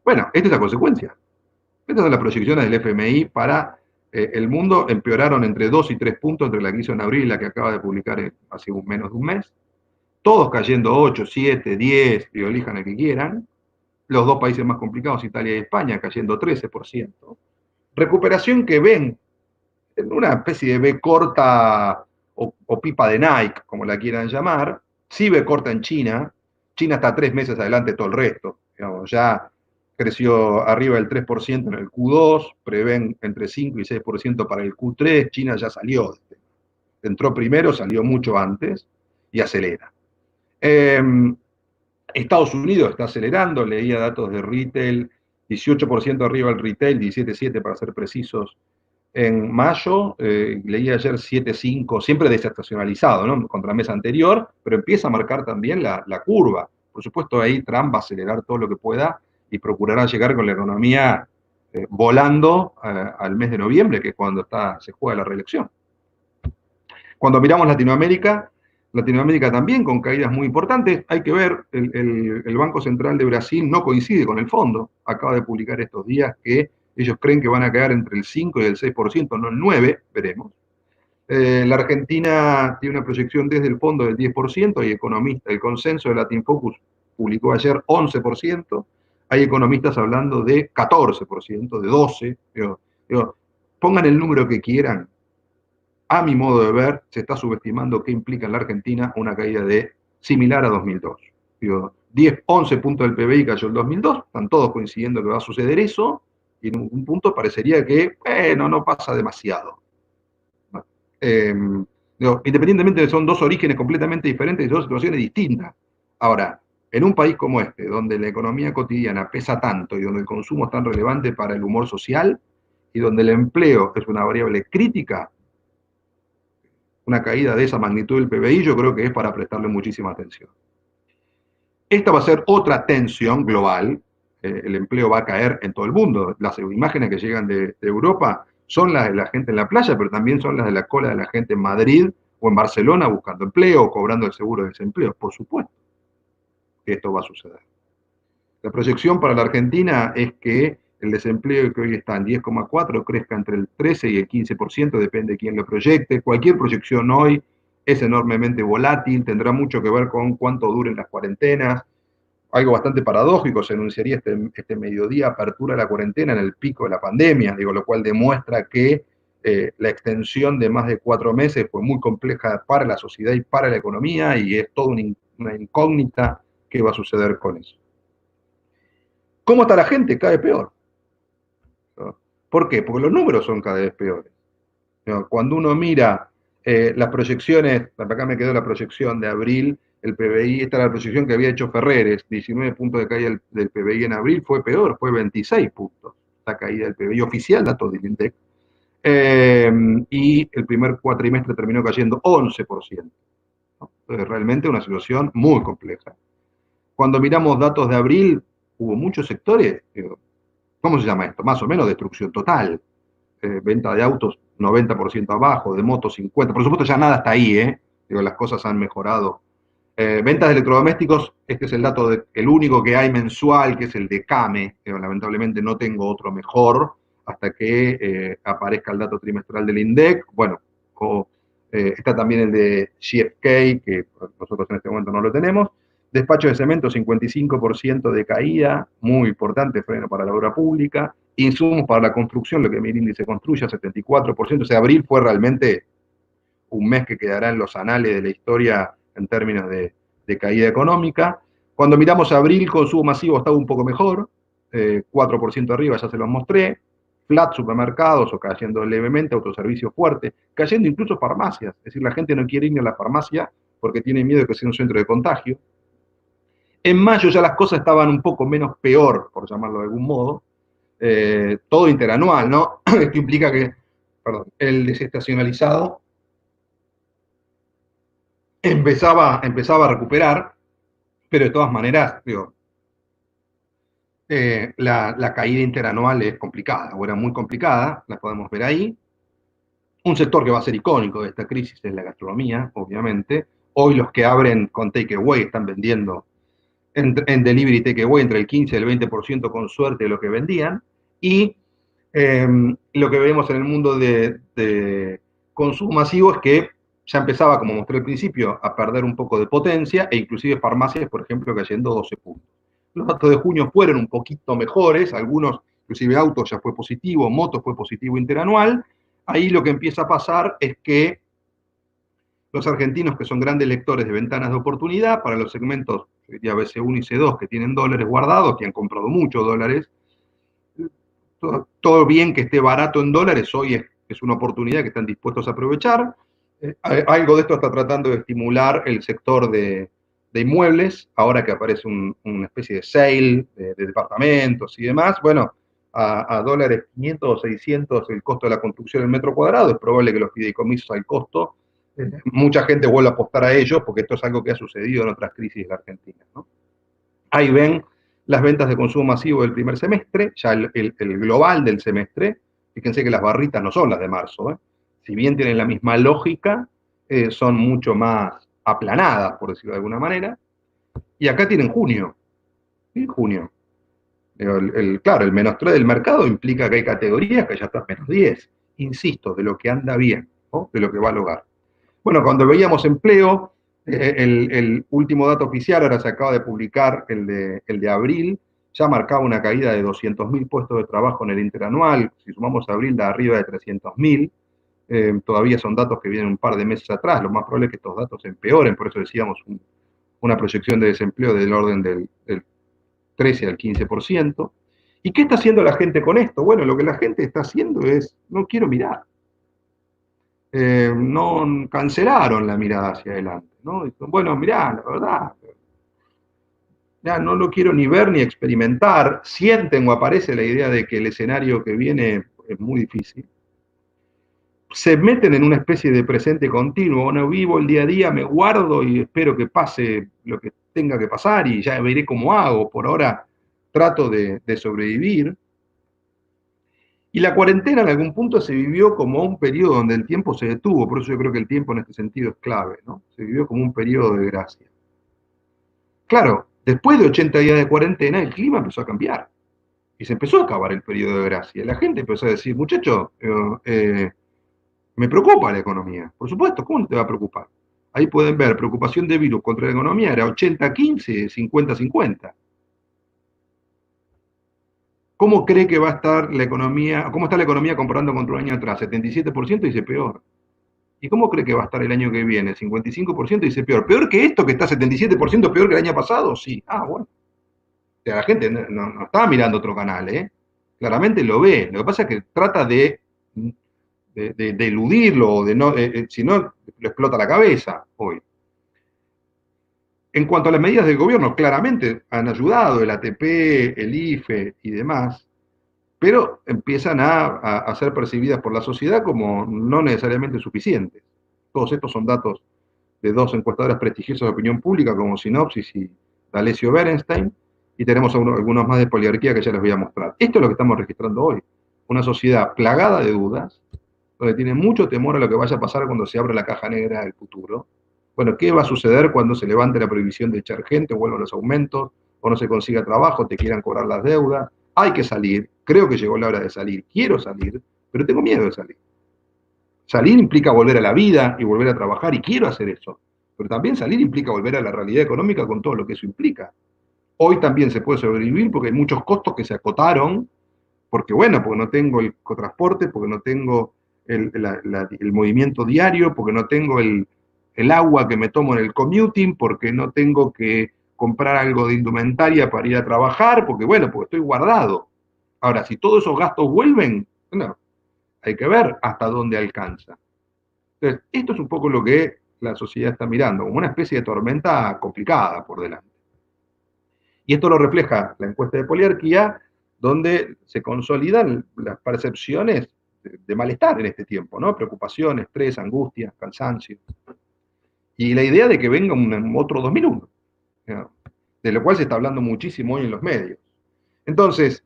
Bueno, esta es la consecuencia. Estas son las proyecciones del FMI para el mundo. Empeoraron entre 2 y 3 puntos entre la que hizo en abril y la que acaba de publicar hace menos de un mes. Todos cayendo 8, 7, 10, digo, elijan el que quieran. Los dos países más complicados, Italia y España, cayendo 13%. Recuperación que ven en una especie de B corta o pipa de Nike, como la quieran llamar. Sí B corta en China. China está 3 meses adelante de todo el resto. Digamos, ya creció arriba del 3% en el Q2, prevén entre 5 y 6% para el Q3. China ya salió. Entró primero, salió mucho antes y acelera. Estados Unidos está acelerando, leía datos de retail, 18% arriba el retail, 17,7 para ser precisos, en mayo, leí ayer 7,5, siempre desestacionalizado, ¿no? Contra el mes anterior, pero empieza a marcar también la curva. Por supuesto, ahí Trump va a acelerar todo lo que pueda y procurará llegar con la economía volando al mes de noviembre, que es cuando se juega la reelección. Cuando miramos Latinoamérica también con caídas muy importantes. Hay que ver, el Banco Central de Brasil no coincide con el fondo. Acaba de publicar estos días que ellos creen que van a caer entre el 5 y el 6%, no el 9%, veremos. La Argentina tiene una proyección desde el fondo del 10%, hay economistas, el consenso de Latin Focus publicó ayer 11%, hay economistas hablando de 14%, de 12%. Pongan el número que quieran. A mi modo de ver, se está subestimando qué implica en la Argentina una caída similar a 2002. 11 puntos del PBI cayó el 2002, están todos coincidiendo que va a suceder eso, y en un punto parecería que no pasa demasiado. Independientemente de que son dos orígenes completamente diferentes y dos situaciones distintas. Ahora, en un país como este, donde la economía cotidiana pesa tanto y donde el consumo es tan relevante para el humor social y donde el empleo es una variable crítica, una caída de esa magnitud del PBI yo creo que es para prestarle muchísima atención. Esta va a ser otra tensión global. El empleo va a caer en todo el mundo. Las imágenes que llegan de Europa son las de la gente en la playa, pero también son las de la cola de la gente en Madrid o en Barcelona buscando empleo o cobrando el seguro de desempleo. Por supuesto que esto va a suceder. La proyección para la Argentina es que el desempleo que hoy está en 10,4 crezca entre el 13 y el 15%, depende de quién lo proyecte. Cualquier proyección hoy es enormemente volátil, tendrá mucho que ver con cuánto duren las cuarentenas. Algo bastante paradójico, se anunciaría este mediodía apertura de la cuarentena en el pico de la pandemia, digo, lo cual demuestra que la extensión de más de 4 meses fue muy compleja para la sociedad y para la economía, y es toda una incógnita qué va a suceder con eso. ¿Cómo está la gente? Cada vez peor. ¿No? ¿Por qué? Porque los números son cada vez peores. ¿No? Cuando uno mira las proyecciones, acá me quedó la proyección de abril, el PBI, esta es la proyección que había hecho Ferreres, 19 puntos de caída del PBI en abril, fue peor, fue 26 puntos la caída del PBI oficial, datos del INDEC, y el primer cuatrimestre terminó cayendo 11%. ¿No? Entonces, realmente una situación muy compleja. Cuando miramos datos de abril, hubo muchos sectores, ¿cómo se llama esto? Más o menos destrucción total. Venta de autos 90% abajo, de motos 50%. Por supuesto, ya nada está ahí, Digo, las cosas han mejorado. Ventas de electrodomésticos, este es el dato, el único que hay mensual, que es el de CAME. Lamentablemente no tengo otro mejor hasta que aparezca el dato trimestral del INDEC. Bueno, está también el de GfK, que nosotros en este momento no lo tenemos. Despacho de cemento, 55% de caída, muy importante, freno para la obra pública. Insumos para la construcción, lo que mi índice construye, 74%. O sea, abril fue realmente un mes que quedará en los anales de la historia en términos de caída económica. Cuando miramos abril, consumo masivo estaba un poco mejor, 4% arriba, ya se los mostré. Flat, supermercados, o cayendo levemente, autoservicios fuertes, cayendo incluso farmacias. Es decir, la gente no quiere ir a la farmacia porque tiene miedo de que sea un centro de contagio. En mayo ya las cosas estaban un poco menos peor, por llamarlo de algún modo. Todo interanual, ¿no? Esto implica que, perdón, el desestacionalizado empezaba a recuperar, pero de todas maneras, digo, la caída interanual es complicada, o era muy complicada, la podemos ver ahí. Un sector que va a ser icónico de esta crisis es la gastronomía, obviamente. Hoy los que abren con takeaway están vendiendo en delivery takeaway entre el 15 y el 20% con suerte de lo que vendían. Y lo que vemos en el mundo de consumo masivo es que ya empezaba, como mostré al principio, a perder un poco de potencia, e inclusive farmacias, por ejemplo, cayendo 12 puntos. Los datos de junio fueron un poquito mejores, algunos, inclusive autos ya fue positivo, motos fue positivo interanual. Ahí lo que empieza a pasar es que los argentinos, que son grandes lectores de ventanas de oportunidad para los segmentos, yo diría BC1 y C2, que tienen dólares guardados, que han comprado muchos dólares, todo bien que esté barato en dólares, hoy es una oportunidad que están dispuestos a aprovechar. Algo de esto está tratando de estimular el sector de inmuebles, ahora que aparece una especie de sale de departamentos y demás. Bueno, a dólares 500 o 600 el costo de la construcción del metro cuadrado, es probable que los fideicomisos al costo, mucha gente vuelva a apostar a ellos, porque esto es algo que ha sucedido en otras crisis de la Argentina, ¿no? Ahí ven las ventas de consumo masivo del primer semestre, ya el global del semestre. Fíjense que las barritas no son las de marzo, si bien tienen la misma lógica, son mucho más aplanadas, por decirlo de alguna manera. Y acá tienen junio. ¿Sí? Junio. Claro, el -3 del mercado implica que hay categorías que ya están -10. Insisto, de lo que anda bien, ¿no? De lo que va a lograr. Bueno, cuando veíamos empleo, el último dato oficial, ahora se acaba de publicar el de abril, ya marcaba una caída de 200.000 puestos de trabajo en el interanual. Si sumamos abril, da arriba de 300.000. Todavía son datos que vienen un par de meses atrás. Lo más probable es que estos datos empeoren, por eso decíamos una proyección de desempleo del orden del 13 al 15%. ¿Y qué está haciendo la gente con esto? Bueno, lo que la gente está haciendo es, no quiero mirar. No cancelaron la mirada hacia adelante, ¿no? Bueno, mirá, la verdad, ya no lo quiero ni ver ni experimentar. Sienten o aparece la idea de que el escenario que viene es muy difícil. Se meten en una especie de presente continuo. No vivo el día a día, me guardo y espero que pase lo que tenga que pasar y ya veré cómo hago. Por ahora trato de sobrevivir. Y la cuarentena en algún punto se vivió como un periodo donde el tiempo se detuvo, por eso yo creo que el tiempo en este sentido es clave, ¿no? Se vivió como un periodo de gracia. Claro, Después de 80 días de cuarentena, el clima empezó a cambiar y se empezó a acabar el periodo de gracia. La gente empezó a decir, muchachos, me preocupa la economía. Por supuesto, ¿cómo no te va a preocupar? Ahí pueden ver, preocupación de virus contra la economía era 80-15, 50-50. ¿Cómo cree que va a estar la economía? ¿Cómo está la economía comparando contra un año atrás? 77% dice peor. ¿Y cómo cree que va a estar el año que viene? 55% dice peor. ¿Peor que esto que está 77% peor que el año pasado? Sí. Ah, bueno. O sea, la gente no está mirando otro canal, ¿eh? Claramente lo ve. Lo que pasa es que trata de eludirlo, o de no, si no, lo explota la cabeza hoy. En cuanto a las medidas del gobierno, claramente han ayudado el ATP, el IFE y demás, pero empiezan a ser percibidas por la sociedad como no necesariamente suficientes. Todos estos son datos de dos encuestadoras prestigiosas de opinión pública como Sinopsis y D'Alessio Berenstein, y tenemos algunos más de poliarquía que ya les voy a mostrar. Esto es lo que estamos registrando hoy, una sociedad plagada de dudas, donde tiene mucho temor a lo que vaya a pasar cuando se abra la caja negra del futuro. Bueno, ¿qué va a suceder cuando se levante la prohibición de echar gente, o vuelvan los aumentos, o no se consiga trabajo, te quieran cobrar las deudas? Hay que salir, creo que llegó la hora de salir, quiero salir, pero tengo miedo de salir. Salir implica volver a la vida y volver a trabajar, y quiero hacer eso. Pero también salir implica volver a la realidad económica con todo lo que eso implica. Hoy también se puede sobrevivir porque hay muchos costos que se acotaron, porque bueno, porque no tengo el transporte, porque no tengo el movimiento diario, porque no tengo el agua que me tomo en el commuting, porque no tengo que comprar algo de indumentaria para ir a trabajar, porque bueno, porque estoy guardado. Ahora, si todos esos gastos vuelven, no, hay que ver hasta dónde alcanza. Entonces, esto es un poco lo que la sociedad está mirando, como una especie de tormenta complicada por delante. Y esto lo refleja la encuesta de poliarquía, donde se consolidan las percepciones de malestar en este tiempo, ¿no? Preocupación, estrés, angustia, cansancio. Y la idea de que venga otro 2001, ¿no? De lo cual se está hablando muchísimo hoy en los medios. Entonces,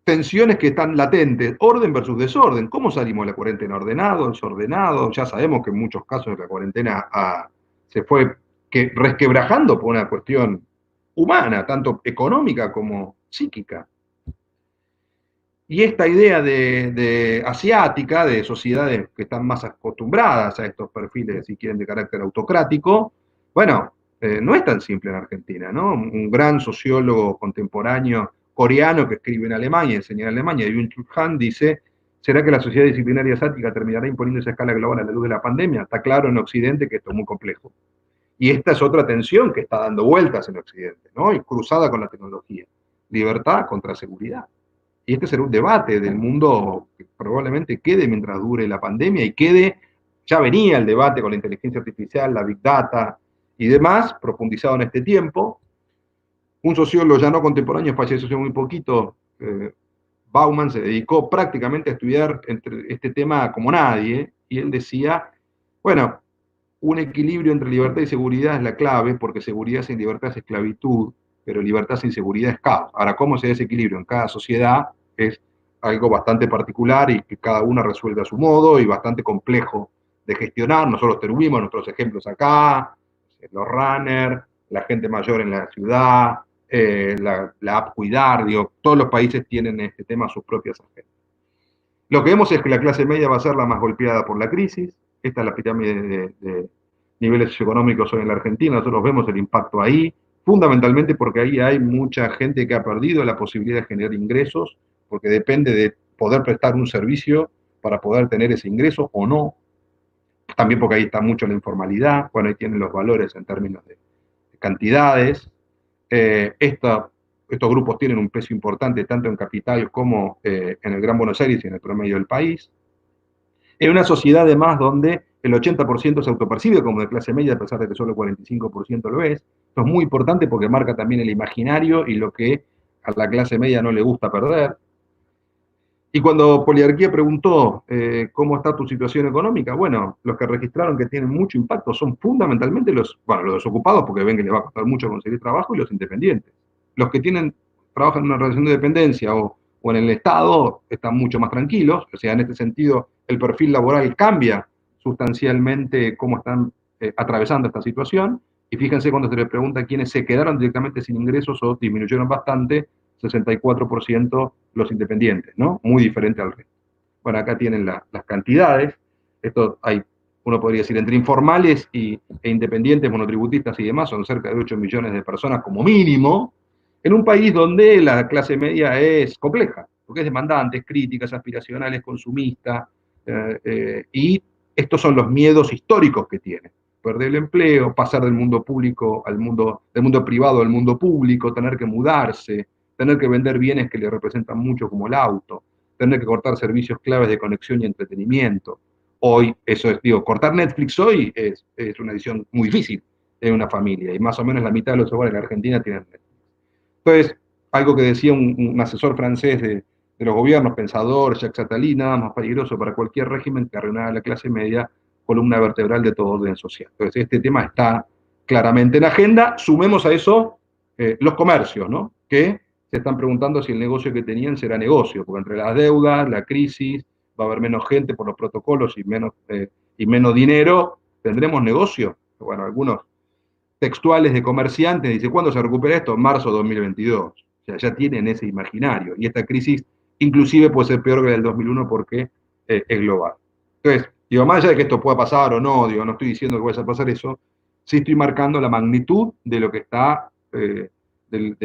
tensiones que están latentes, orden versus desorden. ¿Cómo salimos de la cuarentena? ¿Ordenado, desordenado? Ya sabemos que en muchos casos la cuarentena se fue resquebrajando por una cuestión humana, tanto económica como psíquica. Y esta idea de asiática, de sociedades que están más acostumbradas a estos perfiles, si quieren, de carácter autocrático, bueno, no es tan simple en Argentina, ¿no? Un gran sociólogo contemporáneo coreano que escribe en Alemania, enseña en Alemania, Byung-Chul Han, dice: ¿será que la sociedad disciplinaria asiática terminará imponiendo esa escala global a la luz de la pandemia? Está claro en Occidente que esto es muy complejo. Y esta es otra tensión que está dando vueltas en Occidente, ¿no? Y cruzada con la tecnología. Libertad contra seguridad. Y este será un debate del mundo que probablemente quede mientras dure la pandemia y quede, ya venía el debate con la inteligencia artificial, la big data y demás, profundizado en este tiempo. Un sociólogo ya no contemporáneo, falleció hace muy poquito, Bauman, se dedicó prácticamente a estudiar este tema como nadie, y él decía, bueno, un equilibrio entre libertad y seguridad es la clave, porque seguridad sin libertad es esclavitud, pero libertad sin seguridad es caos. Ahora, ¿cómo se da ese equilibrio en cada sociedad? Es algo bastante particular y que cada una resuelve a su modo y bastante complejo de gestionar. Nosotros tuvimos nuestros ejemplos acá, los runners, la gente mayor en la ciudad, la app Cuidar, digo, todos los países tienen este tema sus propias agendas. Lo que vemos es que la clase media va a ser la más golpeada por la crisis. Esta es la pirámide de niveles socioeconómicos hoy en la Argentina. Nosotros vemos el impacto ahí, fundamentalmente porque ahí hay mucha gente que ha perdido la posibilidad de generar ingresos, porque depende de poder prestar un servicio para poder tener ese ingreso o no. También porque ahí está mucho la informalidad, bueno, ahí tienen los valores en términos de cantidades. Estos grupos tienen un peso importante tanto en capital como en el Gran Buenos Aires y en el promedio del país. En una sociedad además donde el 80% se autopercibe como de clase media, a pesar de que solo el 45% lo es. Esto es muy importante porque marca también el imaginario y lo que a la clase media no le gusta perder. Y cuando Poliarquía preguntó cómo está tu situación económica, bueno, los que registraron que tienen mucho impacto son fundamentalmente los desocupados, porque ven que les va a costar mucho conseguir trabajo, y los independientes. Los que trabajan en una relación de dependencia o en el Estado están mucho más tranquilos, o sea, en este sentido el perfil laboral cambia sustancialmente cómo están atravesando esta situación, Y fíjense cuando se les pregunta quiénes se quedaron directamente sin ingresos o disminuyeron bastante, 64% los independientes, ¿no? Muy diferente al resto. Bueno, acá tienen las cantidades. Esto hay, uno podría decir, entre informales e independientes, monotributistas y demás, son cerca de 8 millones de personas como mínimo, en un país donde la clase media es compleja, porque es demandante, es crítica, es aspiracional, es consumista, y estos son los miedos históricos que tiene. Perder el empleo, pasar del mundo público del mundo privado al mundo público, tener que mudarse, tener que vender bienes que le representan mucho como el auto, tener que cortar servicios claves de conexión y entretenimiento. Hoy, eso es, digo, cortar Netflix hoy es una decisión muy difícil en una familia, y más o menos la mitad de los hogares en la Argentina tienen Netflix. Entonces, algo que decía un asesor francés de los gobiernos, pensador, Jacques Attali, nada más peligroso para cualquier régimen que arruinar a la clase media, columna vertebral de todo orden social. Entonces, este tema está claramente en la agenda. Sumemos a eso los comercios, ¿no? Que se están preguntando si el negocio que tenían será negocio, porque entre las deudas, la crisis, va a haber menos gente por los protocolos y menos dinero, ¿tendremos negocio? Bueno, algunos textuales de comerciantes dicen, ¿cuándo se recupera esto? Marzo 2022. O sea, ya tienen ese imaginario. Y esta crisis inclusive puede ser peor que la del 2001 porque es global. Entonces, digo, más allá de que esto pueda pasar o no, digo, no estoy diciendo que vaya a pasar eso, sí estoy marcando la magnitud de lo que está, de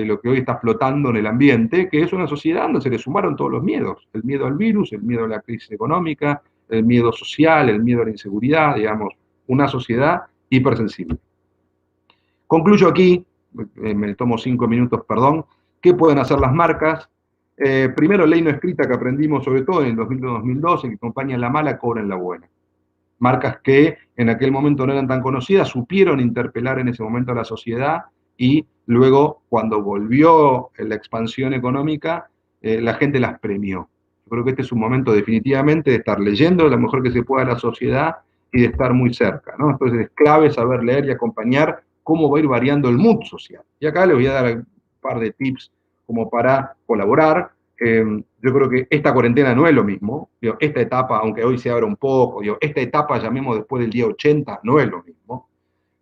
lo que hoy está flotando en el ambiente, que es una sociedad donde se le sumaron todos los miedos. El miedo al virus, el miedo a la crisis económica, el miedo social, el miedo a la inseguridad, digamos, una sociedad hipersensible. Concluyo aquí, me tomo 5 minutos, perdón. ¿Qué pueden hacer las marcas? Primero, ley no escrita que aprendimos sobre todo en el 2001-2012, que acompañan la mala, cobren la buena. Marcas que en aquel momento no eran tan conocidas, supieron interpelar en ese momento a la sociedad y luego, cuando volvió la expansión económica, la gente las premió. Yo creo que este es un momento definitivamente de estar leyendo lo mejor que se pueda a la sociedad y de estar muy cerca, ¿no? Entonces es clave saber leer y acompañar cómo va a ir variando el mood social. Y acá les voy a dar un par de tips como para colaborar. Yo creo que esta cuarentena no es lo mismo. Digo, esta etapa, aunque hoy se abra un poco, digo, esta etapa, llamemos después del día 80, no es lo mismo.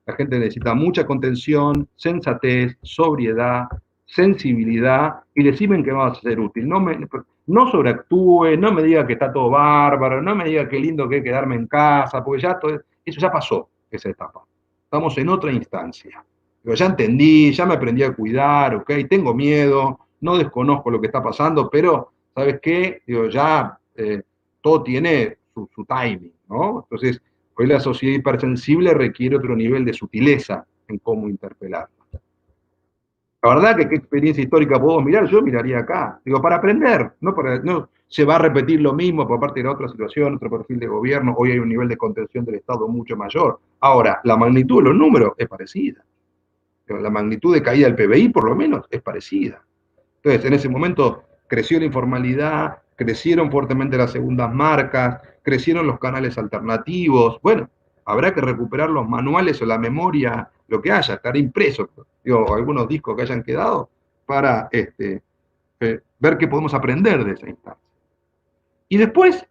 La gente necesita mucha contención, sensatez, sobriedad, sensibilidad, y decirme que va a ser útil. No sobreactúe, no me diga que está todo bárbaro, no me diga qué lindo que es quedarme en casa, porque ya eso ya pasó, esa etapa. Estamos en otra instancia. Pero ya entendí, ya me aprendí a cuidar, ok, tengo miedo, no desconozco lo que está pasando, pero, ¿sabes qué? Digo, ya todo tiene su timing, ¿no? Entonces, hoy la sociedad hipersensible requiere otro nivel de sutileza en cómo interpelarla. La verdad que qué experiencia histórica puedo mirar, yo miraría acá. Digo, para aprender, no se va a repetir lo mismo por parte de la otra situación, otro perfil de gobierno, hoy hay un nivel de contención del Estado mucho mayor. Ahora, la magnitud de los números es parecida. La magnitud de caída del PBI, por lo menos, es parecida. Entonces, en ese momento creció la informalidad, crecieron fuertemente las segundas marcas, crecieron los canales alternativos. Bueno, habrá que recuperar los manuales o la memoria, lo que haya, estará impreso, digo, algunos discos que hayan quedado, para ver qué podemos aprender de esa instancia. Y después,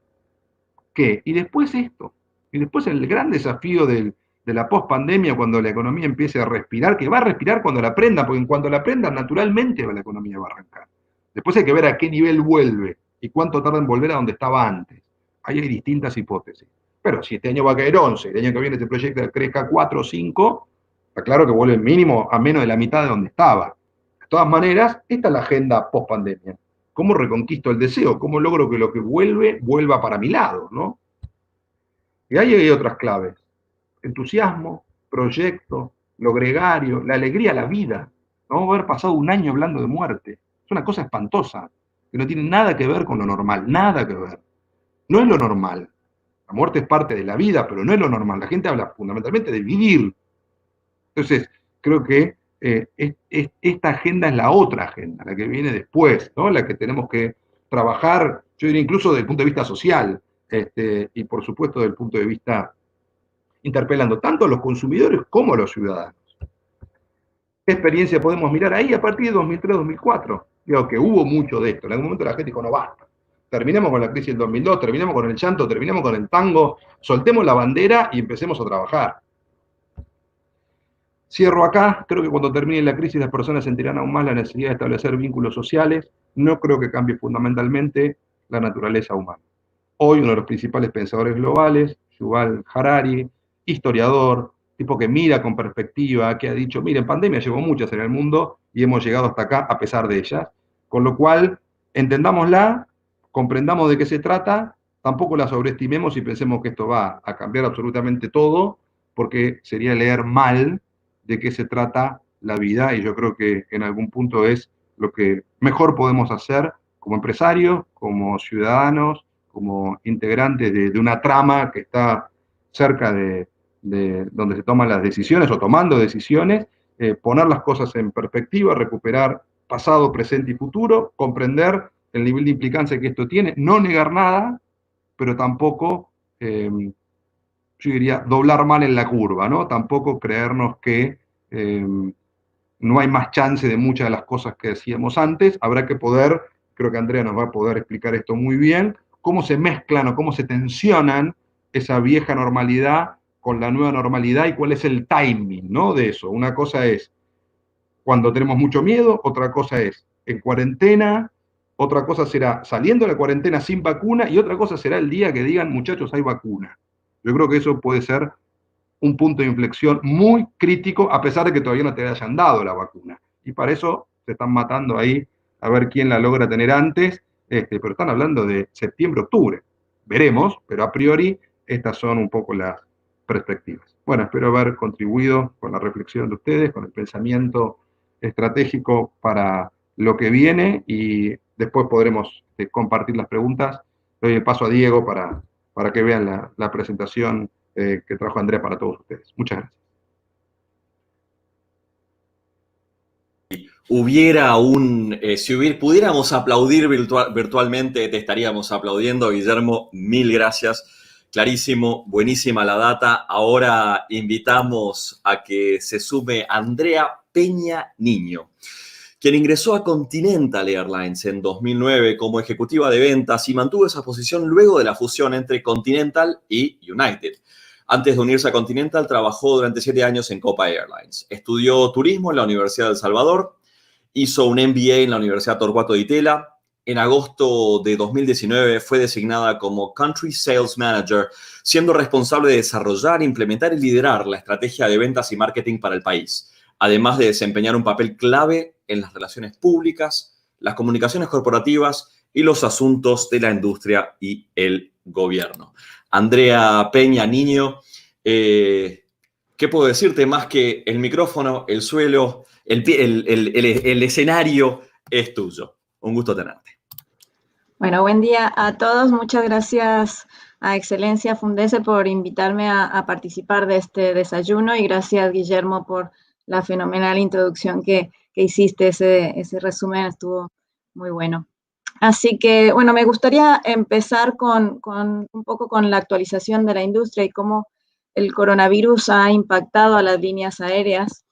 ¿qué? Y después esto. Y después el gran desafío de la pospandemia, cuando la economía empiece a respirar, que va a respirar cuando la prenda, porque en cuanto la prenda, naturalmente la economía va a arrancar. Después hay que ver a qué nivel vuelve y cuánto tarda en volver a donde estaba antes. Ahí hay distintas hipótesis. Pero si este año va a caer 11, el año que viene se proyecta que crezca 4 o 5, está claro que vuelve mínimo a menos de la mitad de donde estaba. De todas maneras, esta es la agenda post-pandemia. ¿Cómo reconquisto el deseo? ¿Cómo logro que lo que vuelva para mi lado, ¿no? Y ahí hay otras claves. Entusiasmo, proyecto, lo gregario, la alegría a la vida. Vamos a haber pasado un año hablando de muerte. Es una cosa espantosa, que no tiene nada que ver con lo normal, nada que ver. No es lo normal. La muerte es parte de la vida, pero no es lo normal. La gente habla fundamentalmente de vivir. Entonces, creo que esta agenda es la otra agenda, la que viene después, ¿no? La que tenemos que trabajar, yo diría incluso desde el punto de vista social, y por supuesto desde el punto de vista interpelando tanto a los consumidores como a los ciudadanos. ¿Qué experiencia podemos mirar ahí a partir de 2003-2004? Digo que hubo mucho de esto. En algún momento la gente dijo, no basta. Terminemos con la crisis del 2002, terminemos con el llanto, terminemos con el tango, soltemos la bandera y empecemos a trabajar. Cierro acá, creo que cuando termine la crisis las personas sentirán aún más la necesidad de establecer vínculos sociales. No creo que cambie fundamentalmente la naturaleza humana. Hoy uno de los principales pensadores globales, Yuval Harari, historiador, tipo que mira con perspectiva, que ha dicho, miren, pandemia llegó muchas en el mundo y hemos llegado hasta acá a pesar de ellas. Con lo cual, entendámosla, comprendamos de qué se trata, tampoco la sobreestimemos y pensemos que esto va a cambiar absolutamente todo, porque sería leer mal de qué se trata la vida, y yo creo que en algún punto es lo que mejor podemos hacer como empresarios, como ciudadanos, como integrantes de una trama que está cerca de donde se toman las decisiones o tomando decisiones, poner las cosas en perspectiva, recuperar pasado, presente y futuro, comprender el nivel de implicancia que esto tiene, no negar nada, pero tampoco, yo diría, doblar mal en la curva, ¿no? Tampoco creernos que no hay más chance de muchas de las cosas que decíamos antes. Habrá que poder, creo que Andrea nos va a poder explicar esto muy bien, cómo se mezclan o cómo se tensionan esa vieja normalidad con la nueva normalidad y cuál es el timing, ¿no? De eso. Una cosa es cuando tenemos mucho miedo, otra cosa es en cuarentena, otra cosa será saliendo de la cuarentena sin vacuna y otra cosa será el día que digan, muchachos, hay vacuna. Yo creo que eso puede ser un punto de inflexión muy crítico, a pesar de que todavía no te hayan dado la vacuna. Y para eso se están matando ahí a ver quién la logra tener antes, pero están hablando de septiembre, octubre. Veremos, pero a priori estas son un poco las perspectivas. Bueno, espero haber contribuido con la reflexión de ustedes, con el pensamiento estratégico para lo que viene y después podremos compartir las preguntas. Doy el paso a Diego para que vean la presentación que trajo Andrea para todos ustedes. Muchas gracias. Si pudiéramos aplaudir virtualmente, te estaríamos aplaudiendo. Guillermo, mil gracias. Clarísimo, buenísima la data. Ahora invitamos a que se sume Andrea Peña Niño, quien ingresó a Continental Airlines en 2009 como ejecutiva de ventas y mantuvo esa posición luego de la fusión entre Continental y United. Antes de unirse a Continental, trabajó durante 7 años en Copa Airlines. Estudió turismo en la Universidad de El Salvador, hizo un MBA en la Universidad Torcuato Di Tella. En agosto de 2019 fue designada como Country Sales Manager, siendo responsable de desarrollar, implementar y liderar la estrategia de ventas y marketing para el país, además de desempeñar un papel clave en las relaciones públicas, las comunicaciones corporativas y los asuntos de la industria y el gobierno. Andrea Peña Niño, ¿qué puedo decirte más que el micrófono, el suelo, el escenario es tuyo? Un gusto tenerte. Bueno, buen día a todos. Muchas gracias a Excelencia Fundese por invitarme a participar de este desayuno y gracias, Guillermo, por la fenomenal introducción que hiciste. Ese resumen estuvo muy bueno. Así que, bueno, me gustaría empezar con un poco con la actualización de la industria y cómo el coronavirus ha impactado a las líneas aéreas.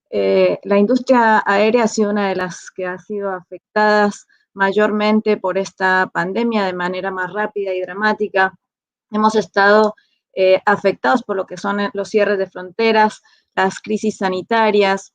La industria aérea ha sido una de las que ha sido afectadas mayormente por esta pandemia de manera más rápida y dramática. Hemos estado afectados por lo que son los cierres de fronteras, las crisis sanitarias,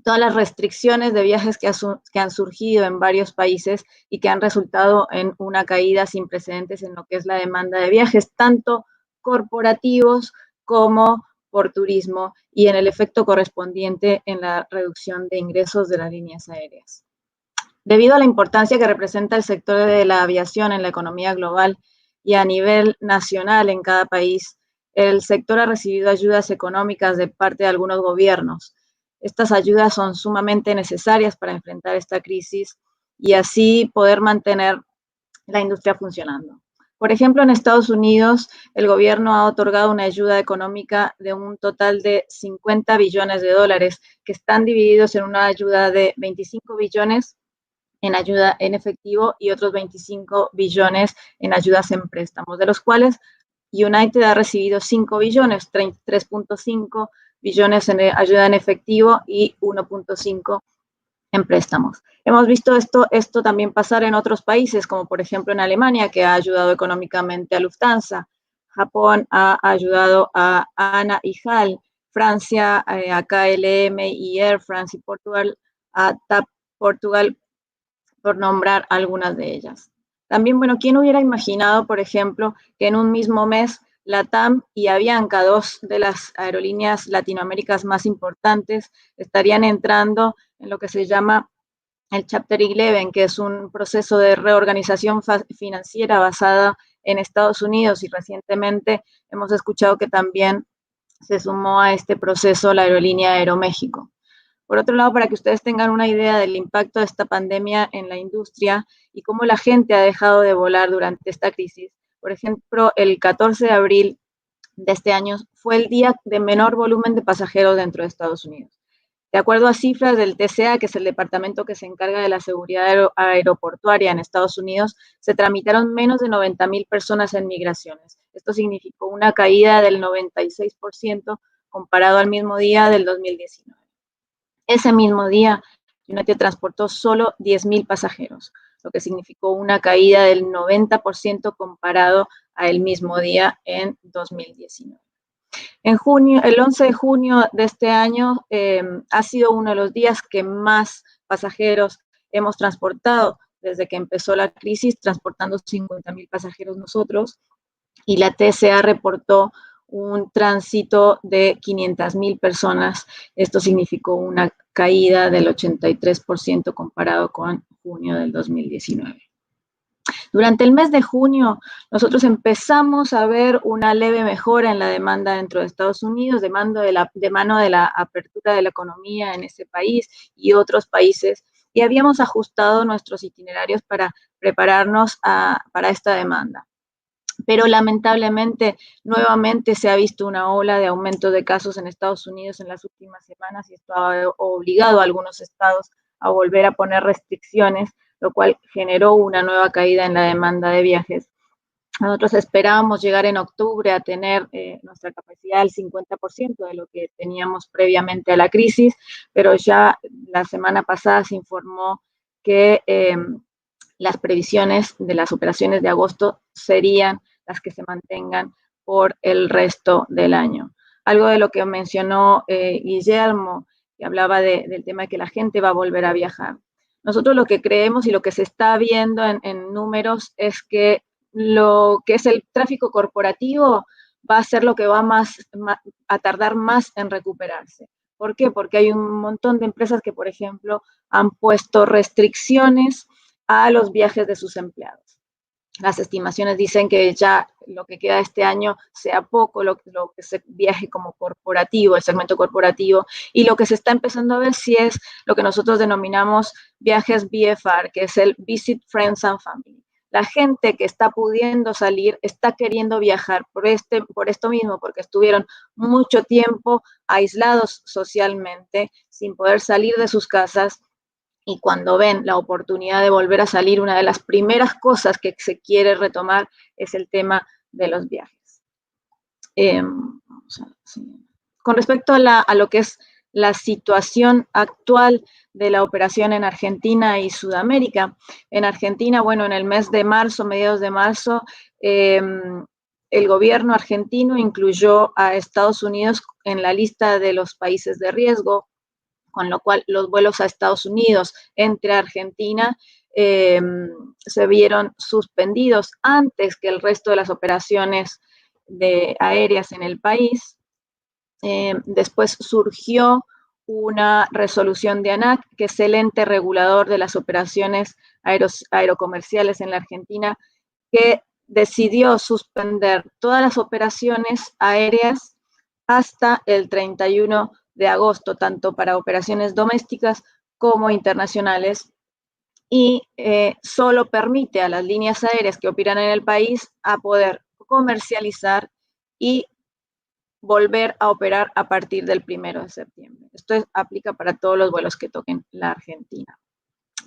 todas las restricciones de viajes que han surgido en varios países y que han resultado en una caída sin precedentes en lo que es la demanda de viajes, tanto corporativos como por turismo y en el efecto correspondiente en la reducción de ingresos de las líneas aéreas. Debido a la importancia que representa el sector de la aviación en la economía global y a nivel nacional en cada país, el sector ha recibido ayudas económicas de parte de algunos gobiernos. Estas ayudas son sumamente necesarias para enfrentar esta crisis y así poder mantener la industria funcionando. Por ejemplo, en Estados Unidos, el gobierno ha otorgado una ayuda económica de un total de 50 billones de dólares, que están divididos en una ayuda de 25 billones en ayuda en efectivo y otros 25 billones en ayudas en préstamos, de los cuales United ha recibido 5 billones, 3.5 billones en ayuda en efectivo y 1.5 en préstamos. Hemos visto esto también pasar en otros países, como por ejemplo en Alemania, que ha ayudado económicamente a Lufthansa. Japón ha ayudado a ANA y HAL. Francia a KLM y Air France, y Portugal a TAP Portugal, por nombrar algunas de ellas. También, bueno, ¿quién hubiera imaginado, por ejemplo, que en un mismo mes LATAM y Avianca, dos de las aerolíneas latinoaméricas más importantes, estarían entrando en lo que se llama el Chapter 11, que es un proceso de reorganización financiera basada en Estados Unidos, y recientemente hemos escuchado que también se sumó a este proceso la aerolínea Aeroméxico. Por otro lado, para que ustedes tengan una idea del impacto de esta pandemia en la industria y cómo la gente ha dejado de volar durante esta crisis, por ejemplo, el 14 de abril de este año fue el día de menor volumen de pasajeros dentro de Estados Unidos. De acuerdo a cifras del TCA, que es el departamento que se encarga de la seguridad aeroportuaria en Estados Unidos, se tramitaron menos de 90,000 personas en migraciones. Esto significó una caída del 96% comparado al mismo día del 2019. Ese mismo día, United transportó solo 10,000 pasajeros, lo que significó una caída del 90% comparado al mismo día en 2019. En junio, el 11 de junio de este año ha sido uno de los días que más pasajeros hemos transportado desde que empezó la crisis, transportando 50,000 pasajeros nosotros, y la TCA reportó un tránsito de 500,000 personas. Esto significó una caída del 83% comparado con junio del 2019. Durante el mes de junio, nosotros empezamos a ver una leve mejora en la demanda dentro de Estados Unidos, de mano de la apertura de la economía en ese país y otros países, y habíamos ajustado nuestros itinerarios para prepararnos para esta demanda. Pero lamentablemente, nuevamente se ha visto una ola de aumento de casos en Estados Unidos en las últimas semanas, y esto ha obligado a algunos estados a volver a poner restricciones, lo cual generó una nueva caída en la demanda de viajes. Nosotros esperábamos llegar en octubre a tener nuestra capacidad al 50% de lo que teníamos previamente a la crisis, pero ya la semana pasada se informó que las previsiones de las operaciones de agosto serían las que se mantengan por el resto del año. Algo de lo que mencionó Guillermo, que hablaba del tema de que la gente va a volver a viajar. Nosotros lo que creemos y lo que se está viendo en números es que lo que es el tráfico corporativo va a ser lo que va a tardar más en recuperarse. ¿Por qué? Porque hay un montón de empresas que, por ejemplo, han puesto restricciones a los viajes de sus empleados. Las estimaciones dicen que ya lo que queda este año sea poco lo que se viaje como corporativo, el segmento corporativo, y lo que se está empezando a ver sí es lo que nosotros denominamos viajes VFR, que es el Visit Friends and Family. La gente que está pudiendo salir está queriendo viajar por esto mismo, porque estuvieron mucho tiempo aislados socialmente, sin poder salir de sus casas, y cuando ven la oportunidad de volver a salir, una de las primeras cosas que se quiere retomar es el tema de los viajes. Con respecto a lo que es la situación actual de la operación en Argentina y Sudamérica. En Argentina, bueno, en el mes de marzo, mediados de marzo, el gobierno argentino incluyó a Estados Unidos en la lista de los países de riesgo, con lo cual los vuelos a Estados Unidos entre Argentina se vieron suspendidos antes que el resto de las operaciones aéreas en el país. Después surgió una resolución de ANAC, que es el ente regulador de las operaciones aerocomerciales en la Argentina, que decidió suspender todas las operaciones aéreas hasta el 31 de agosto, tanto para operaciones domésticas como internacionales, y solo permite a las líneas aéreas que operan en el país a poder comercializar y volver a operar a partir del 1 de septiembre. Esto aplica para todos los vuelos que toquen la Argentina.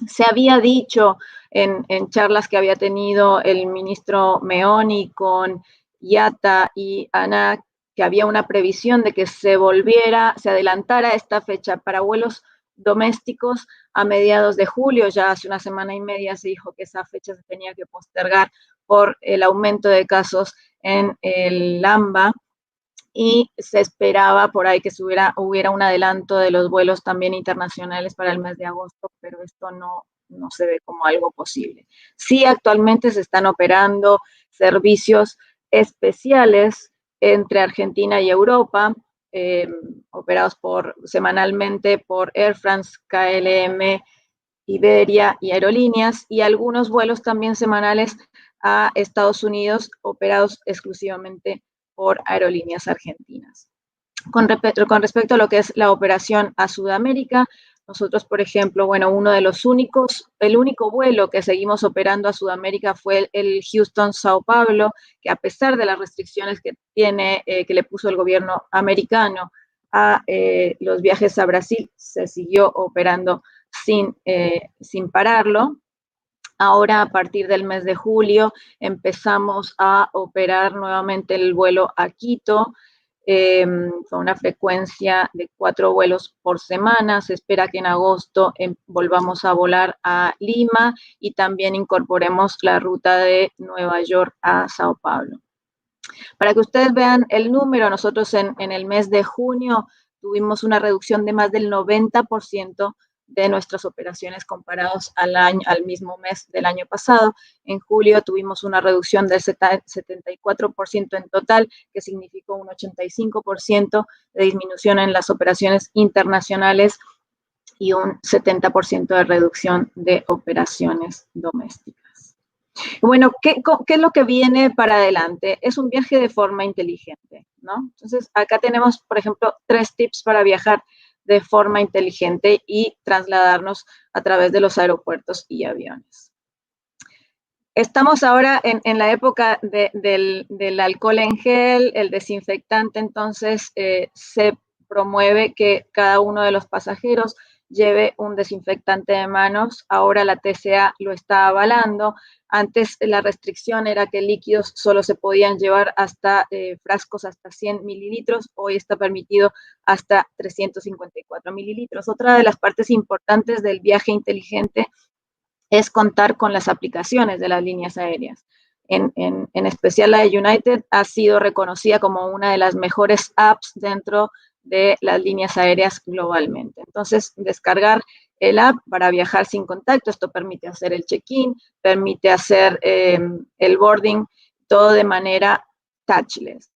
Se había dicho en charlas que había tenido el ministro Meoni con IATA y ANAC que había una previsión de que se adelantara esta fecha para vuelos domésticos a mediados de julio. Ya hace una semana y media se dijo que esa fecha se tenía que postergar por el aumento de casos en el AMBA. y se esperaba por ahí que hubiera un adelanto de los vuelos también internacionales para el mes de agosto, pero esto no se ve como algo posible. Sí, actualmente se están operando servicios especiales entre Argentina y Europa, operados semanalmente por Air France, KLM, Iberia y Aerolíneas, y algunos vuelos también semanales a Estados Unidos operados exclusivamente por Aerolíneas Argentinas. Con respecto a lo que es la operación a Sudamérica, nosotros, por ejemplo, bueno, el único vuelo que seguimos operando a Sudamérica fue el Houston-Sao Paulo, que a pesar de las restricciones que le puso el gobierno americano a los viajes a Brasil, se siguió operando sin pararlo. Ahora, a partir del mes de julio, empezamos a operar nuevamente el vuelo a Quito, con una frecuencia de 4 vuelos por semana. Se espera que en agosto volvamos a volar a Lima y también incorporemos la ruta de Nueva York a Sao Paulo. Para que ustedes vean el número, nosotros en el mes de junio tuvimos una reducción de más del 90% de nuestras operaciones comparados al mismo mes del año pasado. En julio tuvimos una reducción del 74% en total, que significó un 85% de disminución en las operaciones internacionales y un 70% de reducción de operaciones domésticas. Bueno, ¿qué es lo que viene para adelante? Es un viaje de forma inteligente, ¿no? Entonces, acá tenemos, por ejemplo, 3 tips para viajar de forma inteligente y trasladarnos a través de los aeropuertos y aviones. Estamos ahora en la época del alcohol en gel, el desinfectante, entonces se promueve que cada uno de los pasajeros lleve un desinfectante de manos. Ahora la TCA lo está avalando. Antes la restricción era que líquidos solo se podían llevar hasta frascos hasta 100 mililitros. Hoy está permitido hasta 354 mililitros. Otra de las partes importantes del viaje inteligente es contar con las aplicaciones de las líneas aéreas. En especial la de United ha sido reconocida como una de las mejores apps dentro de las líneas aéreas globalmente. Entonces, descargar el app para viajar sin contacto, esto permite hacer el check-in, permite hacer el boarding, todo de manera touchless.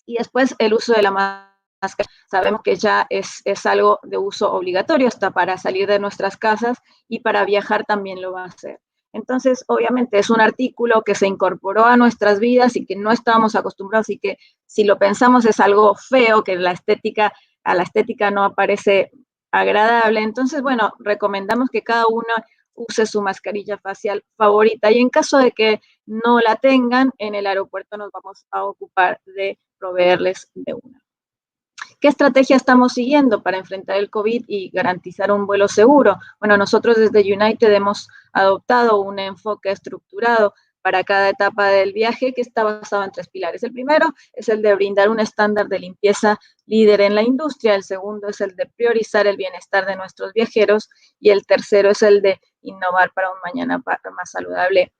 Y después el uso de la máscara, sabemos que ya es algo de uso obligatorio hasta para salir de nuestras casas, y para viajar también lo va a hacer. Entonces, obviamente es un artículo que se incorporó a nuestras vidas y que no estábamos acostumbrados, y que si lo pensamos es algo feo, que a la estética no aparece agradable. Entonces, bueno, recomendamos que cada uno use su mascarilla facial favorita, y en caso de que no la tengan, en el aeropuerto nos vamos a ocupar de proveerles de una. ¿Qué estrategia estamos siguiendo para enfrentar el COVID y garantizar un vuelo seguro? Bueno, nosotros desde United hemos adoptado un enfoque estructurado para cada etapa del viaje, que está basado en 3 pilares. El primero es el de brindar un estándar de limpieza líder en la industria. El segundo es el de priorizar el bienestar de nuestros viajeros. Y el tercero es el de innovar para un mañana más saludable.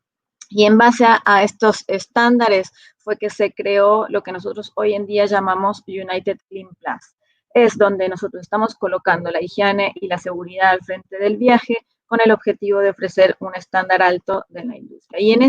Y en base a estos estándares fue que se creó lo que nosotros hoy en día llamamos United Clean Plus. Es donde nosotros estamos colocando la higiene y la seguridad al frente del viaje, con el objetivo de ofrecer un estándar alto de la industria. Y en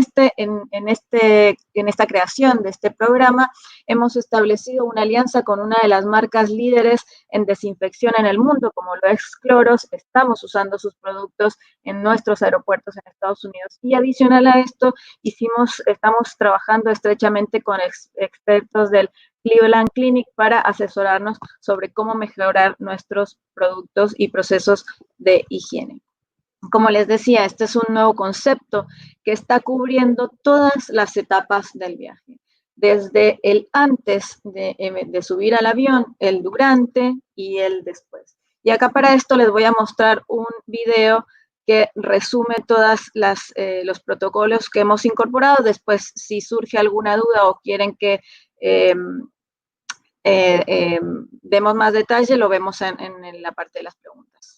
esta creación de este programa hemos establecido una alianza con una de las marcas líderes en desinfección en el mundo, como lo es Clorox. Estamos usando sus productos en nuestros aeropuertos en Estados Unidos. Y adicional a esto, estamos trabajando estrechamente con expertos del Cleveland Clinic para asesorarnos sobre cómo mejorar nuestros productos y procesos de higiene. Como les decía, este es un nuevo concepto que está cubriendo todas las etapas del viaje, desde el antes de subir al avión, el durante y el después. Y acá para esto les voy a mostrar un video que resume todos los protocolos que hemos incorporado. Después, si surge alguna duda o quieren que demos más detalle, lo vemos en la parte de las preguntas.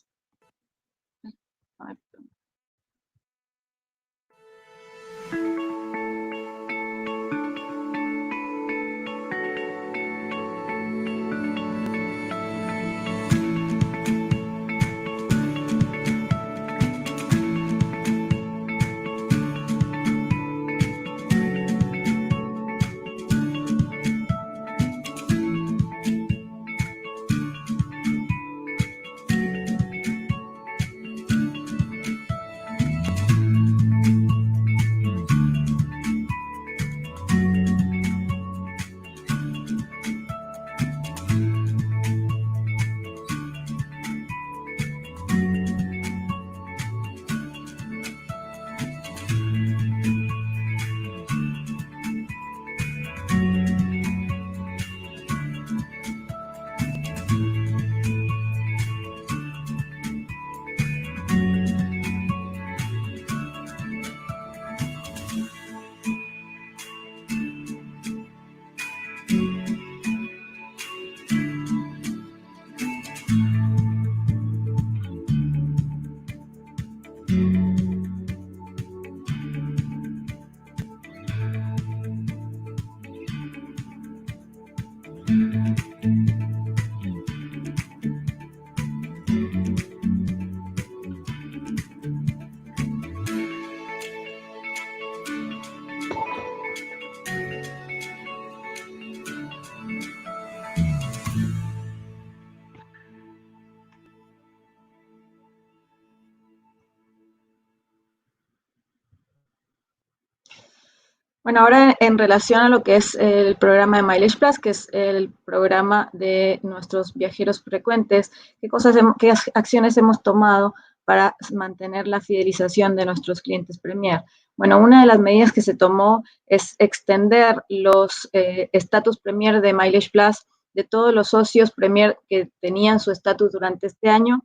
Bueno, ahora en relación a lo que es el programa de Mileage Plus, que es el programa de nuestros viajeros frecuentes, qué acciones hemos tomado para mantener la fidelización de nuestros clientes Premier? Bueno, una de las medidas que se tomó es extender los estatus Premier de Mileage Plus de todos los socios Premier que tenían su estatus durante este año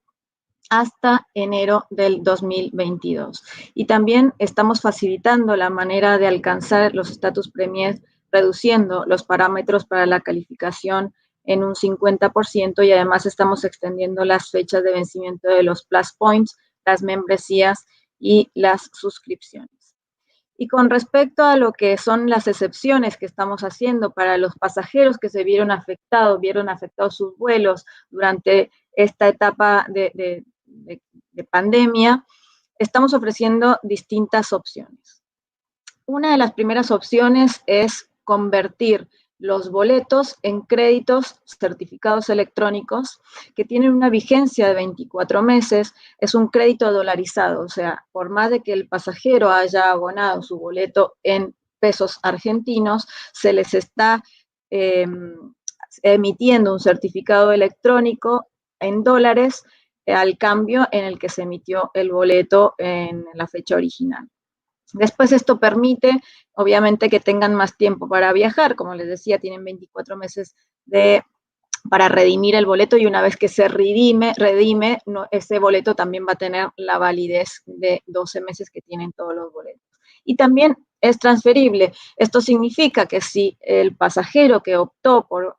hasta enero del 2022. Y también estamos facilitando la manera de alcanzar los estatus Premier, reduciendo los parámetros para la calificación en un 50% y además estamos extendiendo las fechas de vencimiento de los Plus Points, las membresías y las suscripciones. Y con respecto a lo que son las excepciones que estamos haciendo para los pasajeros que se vieron afectados sus vuelos durante esta etapa de pandemia, estamos ofreciendo distintas opciones. Una de las primeras opciones es convertir los boletos en créditos certificados electrónicos que tienen una vigencia de 24 meses. Es un crédito dolarizado, o sea, por más de que el pasajero haya abonado su boleto en pesos argentinos, se les está emitiendo un certificado electrónico en dólares al cambio en el que se emitió el boleto en la fecha original. Después esto permite, obviamente, que tengan más tiempo para viajar. Como les decía, tienen 24 meses para redimir el boleto y una vez que se redime ese boleto también va a tener la validez de 12 meses que tienen todos los boletos. Y también es transferible. Esto significa que si el pasajero que optó por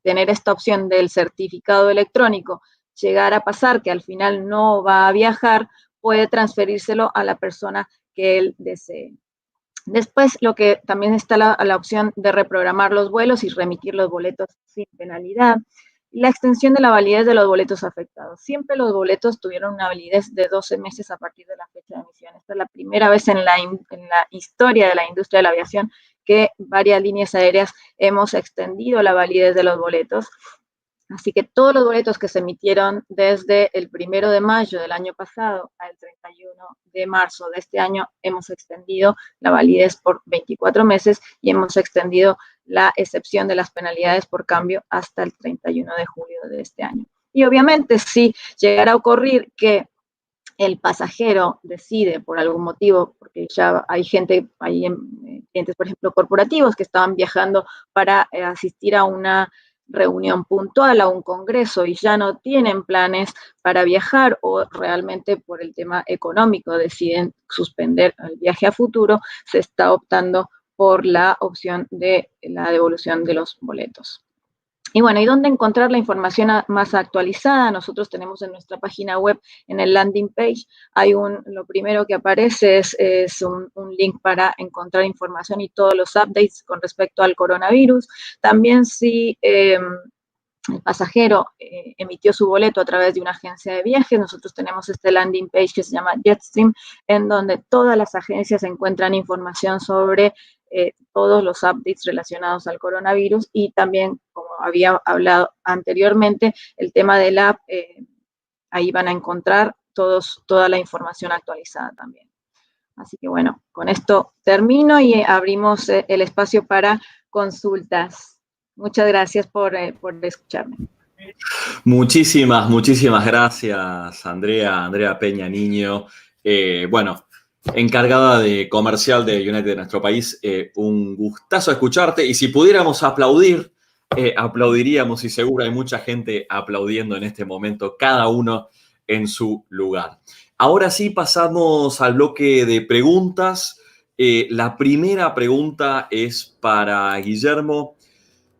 tener esta opción del certificado electrónico llegara a pasar que al final no va a viajar, puede transferírselo a la persona que él desee. Después, lo que también está la opción de reprogramar los vuelos y remitir los boletos sin penalidad. La extensión de la validez de los boletos afectados. Siempre los boletos tuvieron una validez de 12 meses a partir de la fecha de emisión. Esta es la primera vez en la historia de la industria de la aviación que varias líneas aéreas hemos extendido la validez de los boletos. Así que todos los boletos que se emitieron desde el 1 de mayo del año pasado al 31 de marzo de este año, hemos extendido la validez por 24 meses y hemos extendido la excepción de las penalidades por cambio hasta el 31 de julio de este año. Y obviamente, si llegara a ocurrir que el pasajero decide por algún motivo, porque ya hay gente, hay clientes, por ejemplo, corporativos que estaban viajando para asistir a una reunión puntual, a un congreso y ya no tienen planes para viajar o realmente por el tema económico deciden suspender el viaje a futuro, se está optando por la opción de la devolución de los boletos. Y bueno, ¿y dónde encontrar la información más actualizada? Nosotros tenemos en nuestra página web, en el landing page, lo primero que aparece es un link para encontrar información y todos los updates con respecto al coronavirus. También si el pasajero emitió su boleto a través de una agencia de viajes, nosotros tenemos este landing page que se llama Jetstream, en donde todas las agencias encuentran información sobre todos los updates relacionados al coronavirus y también, como había hablado anteriormente, el tema de la app, ahí van a encontrar toda la información actualizada también. Así que bueno, con esto termino y abrimos el espacio para consultas. Muchas gracias por escucharme. Muchísimas gracias, Andrea Peña Niño. Bueno, encargada de comercial de United de nuestro país, un gustazo escucharte y si pudiéramos aplaudir, aplaudiríamos y seguro hay mucha gente aplaudiendo en este momento, cada uno en su lugar. Ahora sí pasamos al bloque de preguntas. La primera pregunta es para Guillermo.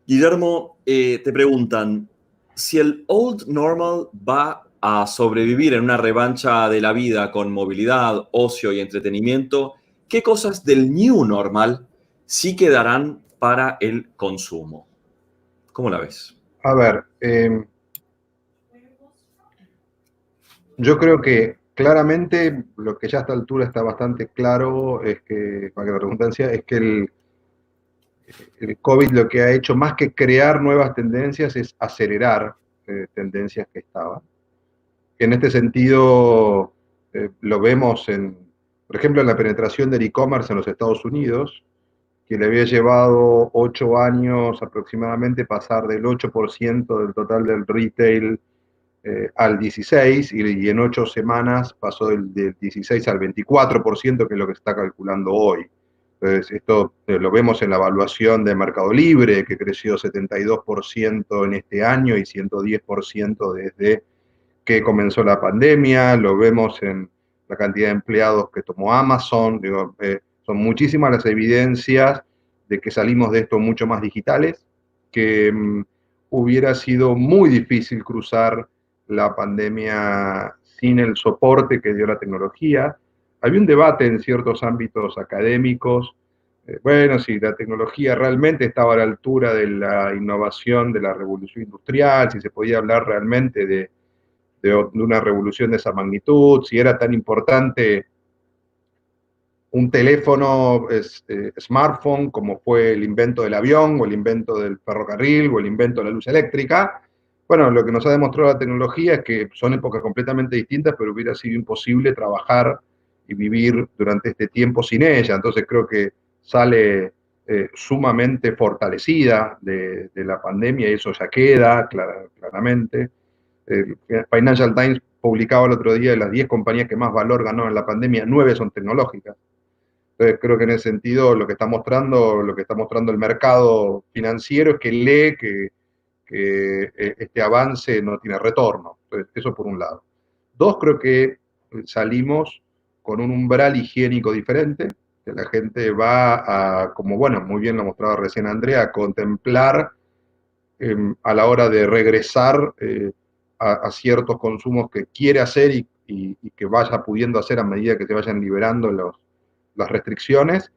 Guillermo, te preguntan, si el Old Normal va a sobrevivir en una revancha de la vida con movilidad, ocio y entretenimiento, ¿qué cosas del New Normal sí quedarán para el consumo? ¿Cómo la ves? A ver, yo creo que claramente lo que ya a esta altura está bastante claro es que, para que la redundancia, es que el COVID lo que ha hecho más que crear nuevas tendencias es acelerar tendencias que estaban. En este sentido, lo vemos por ejemplo, en la penetración del e-commerce en los Estados Unidos, que le había llevado 8 años aproximadamente pasar del 8% del total del retail al 16%, y en 8 semanas pasó del 16 al 24%, que es lo que se está calculando hoy. Entonces, esto lo vemos en la evaluación de Mercado Libre, que creció 72% en este año y 110% desde que comenzó la pandemia. Lo vemos en la cantidad de empleados que tomó Amazon. Digo, son muchísimas las evidencias de que salimos de esto mucho más digitales, que hubiera sido muy difícil cruzar la pandemia sin el soporte que dio la tecnología. Había un debate en ciertos ámbitos académicos, bueno, si la tecnología realmente estaba a la altura de la innovación de la revolución industrial, si se podía hablar realmente de una revolución de esa magnitud, si era tan importante un teléfono smartphone como fue el invento del avión o el invento del ferrocarril o el invento de la luz eléctrica. Bueno, lo que nos ha demostrado la tecnología es que son épocas completamente distintas, pero hubiera sido imposible trabajar y vivir durante este tiempo sin ella. Entonces creo que sale sumamente fortalecida de la pandemia, y eso ya queda claramente. Financial Times publicaba el otro día de las 10 compañías que más valor ganó en la pandemia, 9 son tecnológicas. Entonces creo que en ese sentido lo que está mostrando el mercado financiero es que lee que este avance no tiene retorno. Entonces, eso por un lado. Dos, creo que salimos con un umbral higiénico diferente, que la gente va a, como bueno, muy bien lo mostraba recién Andrea, a contemplar a la hora de regresar a ciertos consumos que quiere hacer y que vaya pudiendo hacer a medida que se vayan liberando las restricciones.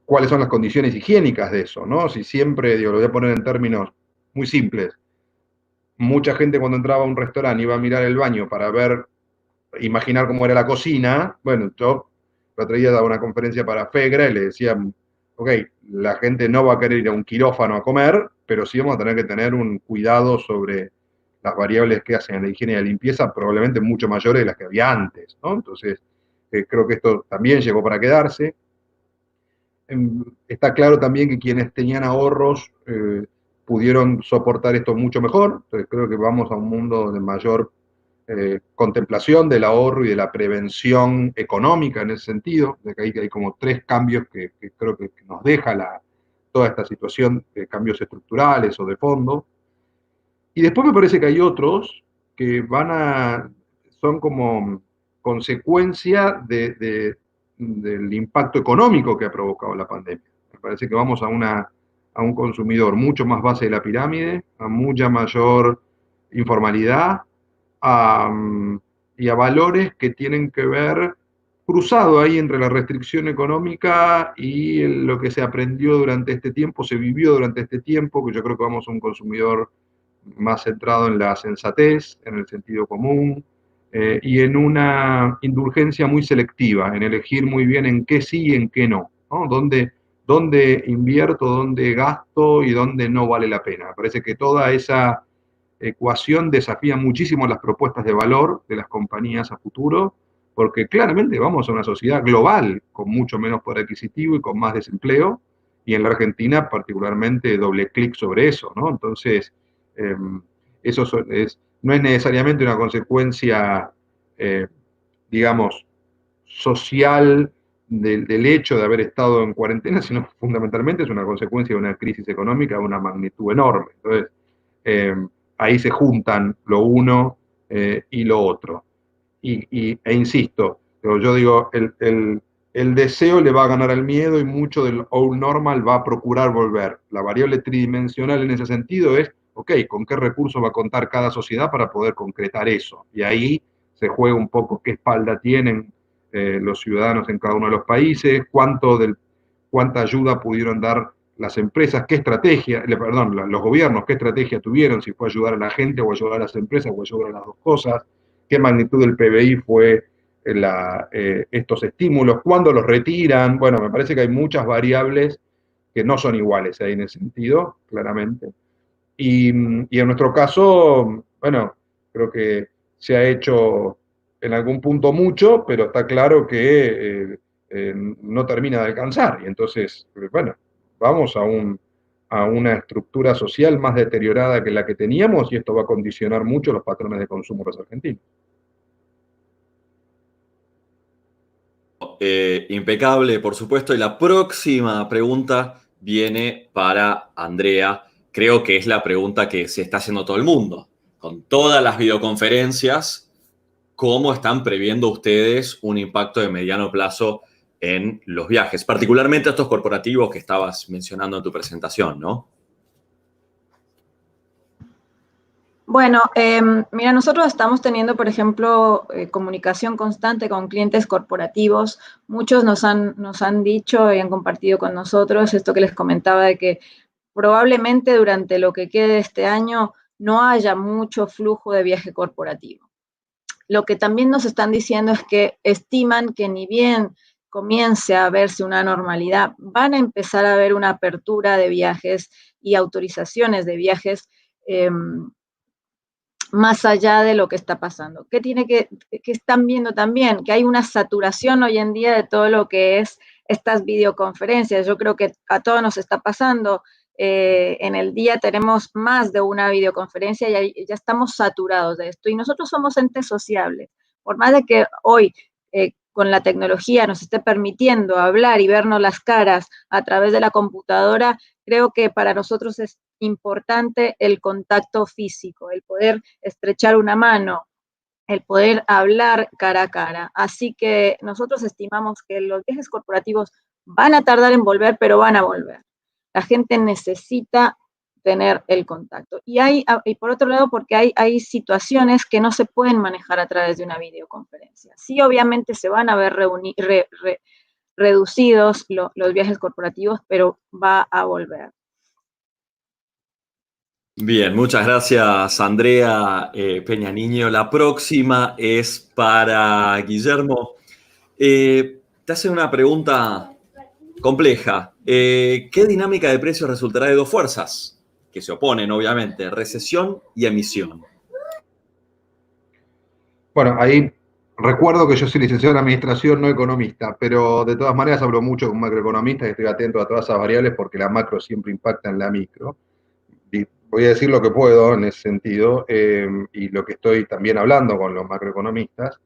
¿Cuáles son las condiciones higiénicas de eso? ¿No? Si siempre, digo, lo voy a poner en términos muy simples, mucha gente cuando entraba a un restaurante iba a mirar el baño para imaginar cómo era la cocina. Bueno, yo el otro día daba una conferencia para FEGRA y le decían, ok, la gente no va a querer ir a un quirófano a comer, pero sí vamos a tener que tener un cuidado sobre las variables que hacen en la higiene y la limpieza, probablemente mucho mayores de las que había antes, ¿no? Entonces, creo que esto también llegó para quedarse. Está claro también que quienes tenían ahorros pudieron soportar esto mucho mejor. Entonces, creo que vamos a un mundo de mayor contemplación del ahorro y de la prevención económica en ese sentido, de que hay como 3 cambios que creo que nos deja toda esta situación, de cambios estructurales o de fondo. Y después me parece que hay otros que son como consecuencia del impacto económico que ha provocado la pandemia. Me parece que vamos a un consumidor mucho más base de la pirámide, a mucha mayor informalidad, y a valores que tienen que ver cruzado ahí entre la restricción económica y lo que se aprendió durante este tiempo, se vivió durante este tiempo, que yo creo que vamos a un consumidor más centrado en la sensatez, en el sentido común, y en una indulgencia muy selectiva, en elegir muy bien en qué sí y en qué no, ¿no? Dónde invierto, dónde gasto y dónde no vale la pena. Me parece que toda esa ecuación desafía muchísimo las propuestas de valor de las compañías a futuro, porque claramente vamos a una sociedad global con mucho menos poder adquisitivo y con más desempleo, y en la Argentina particularmente doble clic sobre eso, ¿no? Entonces, eso no es necesariamente una consecuencia, digamos, social del hecho de haber estado en cuarentena, sino fundamentalmente es una consecuencia de una crisis económica de una magnitud enorme. Entonces, ahí se juntan lo uno y lo otro. E insisto, yo digo, el deseo le va a ganar al miedo y mucho del old normal va a procurar volver. La variable tridimensional en ese sentido es, ok, ¿con qué recursos va a contar cada sociedad para poder concretar eso? Y ahí se juega un poco qué espalda tienen los ciudadanos en cada uno de los países, cuánta ayuda pudieron dar las empresas, qué estrategia, perdón, los gobiernos, qué estrategia tuvieron, si fue ayudar a la gente o ayudar a las empresas o ayudar a las dos cosas, qué magnitud del PBI fue estos estímulos, cuándo los retiran. Bueno, me parece que hay muchas variables que no son iguales ahí en ese sentido, claramente. Y en nuestro caso, bueno, creo que se ha hecho en algún punto mucho, pero está claro que no termina de alcanzar. Y entonces, bueno, vamos a una estructura social más deteriorada que la que teníamos y esto va a condicionar mucho los patrones de consumo de los argentinos. Impecable, por supuesto. Y la próxima pregunta viene para Andrea. Creo que es la pregunta que se está haciendo todo el mundo. Con todas las videoconferencias, ¿cómo están previendo ustedes un impacto de mediano plazo en los viajes? Particularmente estos corporativos que estabas mencionando en tu presentación, ¿no? Bueno, mira, nosotros estamos teniendo, por ejemplo, comunicación constante con clientes corporativos. Muchos nos han dicho y han compartido con nosotros esto que les comentaba de que probablemente durante lo que quede de este año no haya mucho flujo de viaje corporativo. Lo que también nos están diciendo es que estiman que ni bien comience a verse una normalidad, van a empezar a ver una apertura de viajes y autorizaciones de viajes más allá de lo que está pasando. ¿Qué están viendo también? Que hay una saturación hoy en día de todo lo que es estas videoconferencias. Yo creo que a todos nos está pasando. En el día tenemos más de una videoconferencia y ya estamos saturados de esto. Y nosotros somos entes sociables. Por más de que hoy con la tecnología nos esté permitiendo hablar y vernos las caras a través de la computadora, creo que para nosotros es importante el contacto físico, el poder estrechar una mano, el poder hablar cara a cara. Así que nosotros estimamos que los viajes corporativos van a tardar en volver, pero van a volver. La gente necesita tener el contacto. Y por otro lado, porque hay situaciones que no se pueden manejar a través de una videoconferencia. Sí, obviamente se van a ver reducidos los viajes corporativos, pero va a volver. Bien, muchas gracias, Andrea Peña Niño. La próxima es para Guillermo. Te hace una pregunta compleja. ¿Qué dinámica de precios resultará de dos fuerzas que se oponen, obviamente, recesión y emisión? Bueno, ahí recuerdo que yo soy licenciado en administración, no economista, pero de todas maneras hablo mucho con macroeconomistas y estoy atento a todas esas variables porque la macro siempre impacta en la micro. Voy a decir lo que puedo en ese sentido y lo que estoy también hablando con los macroeconomistas.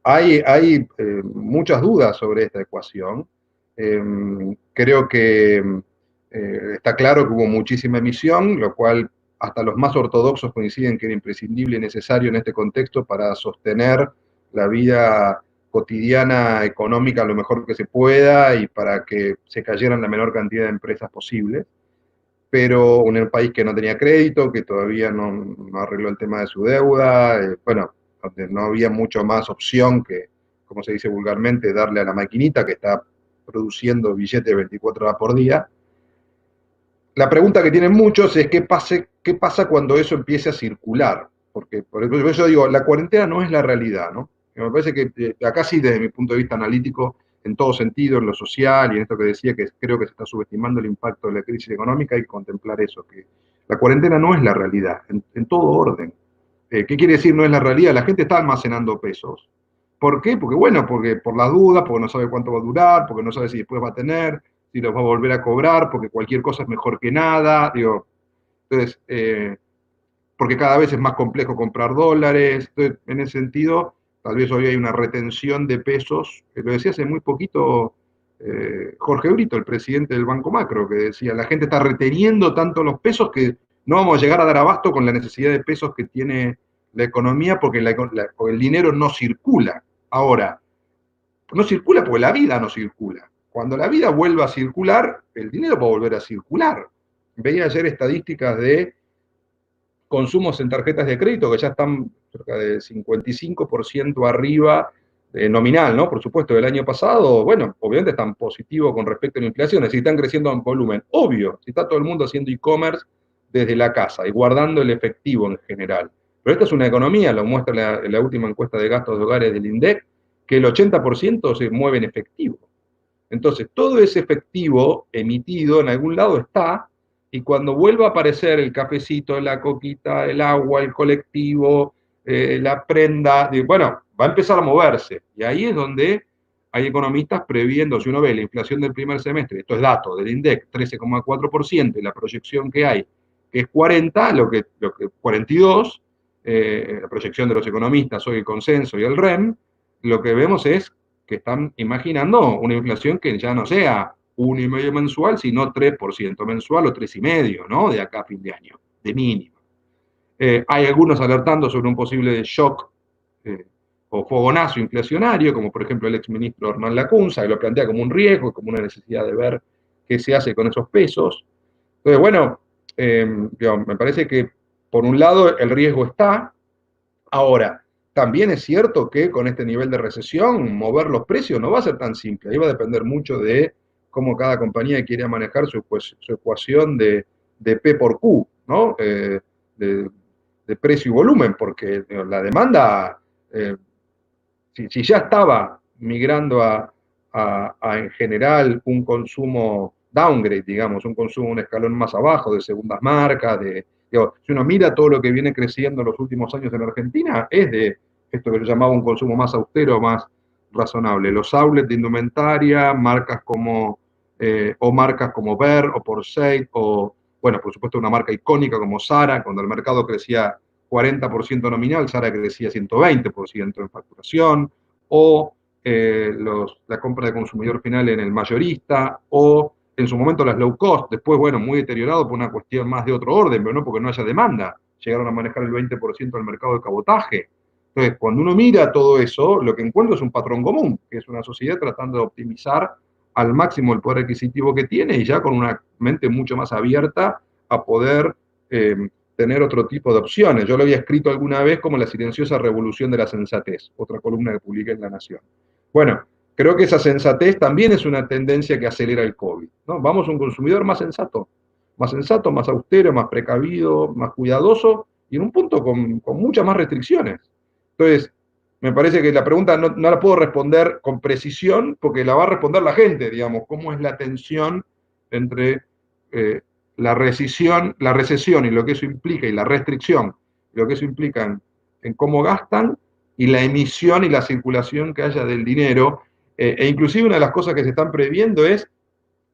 Hay muchas dudas sobre esta ecuación. Creo que está claro que hubo muchísima emisión, lo cual hasta los más ortodoxos coinciden que era imprescindible y necesario en este contexto para sostener la vida cotidiana económica lo mejor que se pueda y para que se cayeran la menor cantidad de empresas posible. Pero en un país que no tenía crédito, que todavía no arregló el tema de su deuda, bueno, donde no había mucho más opción que, como se dice vulgarmente, darle a la maquinita que está produciendo billetes 24 horas por día. La pregunta que tienen muchos es qué pasa cuando eso empiece a circular. Porque, por ejemplo, yo digo, la cuarentena no es la realidad, ¿no? Me parece que acá sí, desde mi punto de vista analítico, en todo sentido, en lo social y en esto que decía, que creo que se está subestimando el impacto de la crisis económica, hay que contemplar eso, que la cuarentena no es la realidad, en todo orden. ¿Qué quiere decir no es la realidad? La gente está almacenando pesos. ¿Por qué? Porque por las dudas, porque no sabe cuánto va a durar, porque no sabe si después va a tener, si los va a volver a cobrar, porque cualquier cosa es mejor que nada. Digo, entonces, porque cada vez es más complejo comprar dólares. Entonces, en ese sentido, tal vez hoy hay una retención de pesos, que lo decía hace muy poquito Jorge Brito, el presidente del Banco Macro, que decía, la gente está reteniendo tanto los pesos que no vamos a llegar a dar abasto con la necesidad de pesos que tiene la economía porque el dinero no circula. Ahora, no circula porque la vida no circula. Cuando la vida vuelva a circular, el dinero va a volver a circular. Veía ayer estadísticas de consumos en tarjetas de crédito que ya están cerca de 55% arriba nominal, ¿no? Por supuesto, del año pasado, bueno, obviamente están positivos con respecto a la inflación, es decir, están creciendo en volumen. Obvio, si está todo el mundo haciendo e-commerce desde la casa y guardando el efectivo en general. Pero esta es una economía, lo muestra la última encuesta de gastos de hogares del INDEC, que el 80% se mueve en efectivo. Entonces, todo ese efectivo emitido en algún lado está, y cuando vuelva a aparecer el cafecito, la coquita, el agua, el colectivo, la prenda, bueno, va a empezar a moverse. Y ahí es donde hay economistas previendo, si uno ve la inflación del primer semestre, esto es dato del INDEC, 13,4%, y la proyección que hay, que es 40, lo que 42, la proyección de los economistas, hoy el consenso y el REM, lo que vemos es que están imaginando una inflación que ya no sea 1,5% mensual, sino 3% mensual o 3,5%, ¿no? De acá a fin de año, de mínimo. Hay algunos alertando sobre un posible shock o fogonazo inflacionario, como por ejemplo el exministro Hernán Lacunza, que lo plantea como un riesgo, como una necesidad de ver qué se hace con esos pesos. Entonces, bueno, me parece que por un lado el riesgo está. Ahora, también es cierto que con este nivel de recesión, mover los precios no va a ser tan simple. Ahí va a depender mucho de cómo cada compañía quiere manejar su ecuación de P por Q, ¿no? De precio y volumen, porque la demanda, si ya estaba migrando a en general un consumo downgrade, digamos, un consumo un escalón más abajo de segundas marcas, si uno mira todo lo que viene creciendo en los últimos años en Argentina, es de esto que se llamaba un consumo más austero, más razonable. Los outlets de indumentaria, marcas como Ver o Porcel, o, bueno, por supuesto una marca icónica como Zara, cuando el mercado crecía 40% nominal, Zara crecía 120% en facturación, o la compra de consumidor final en el mayorista, o en su momento las low cost, después, bueno, muy deteriorado por una cuestión más de otro orden, pero no porque no haya demanda, llegaron a manejar el 20% del mercado de cabotaje. Entonces, cuando uno mira todo eso, lo que encuentra es un patrón común, que es una sociedad tratando de optimizar al máximo el poder adquisitivo que tiene y ya con una mente mucho más abierta a poder tener otro tipo de opciones. Yo lo había escrito alguna vez como la silenciosa revolución de la sensatez, otra columna que publiqué en La Nación. Bueno, creo que esa sensatez también es una tendencia que acelera el COVID, ¿no? Vamos a un consumidor más sensato, más austero, más precavido, más cuidadoso y en un punto con muchas más restricciones. Entonces, me parece que la pregunta no la puedo responder con precisión porque la va a responder la gente, digamos, cómo es la tensión entre la recesión y lo que eso implica y la restricción, lo que eso implica en cómo gastan y la emisión y la circulación que haya del dinero. Inclusive una de las cosas que se están previendo es,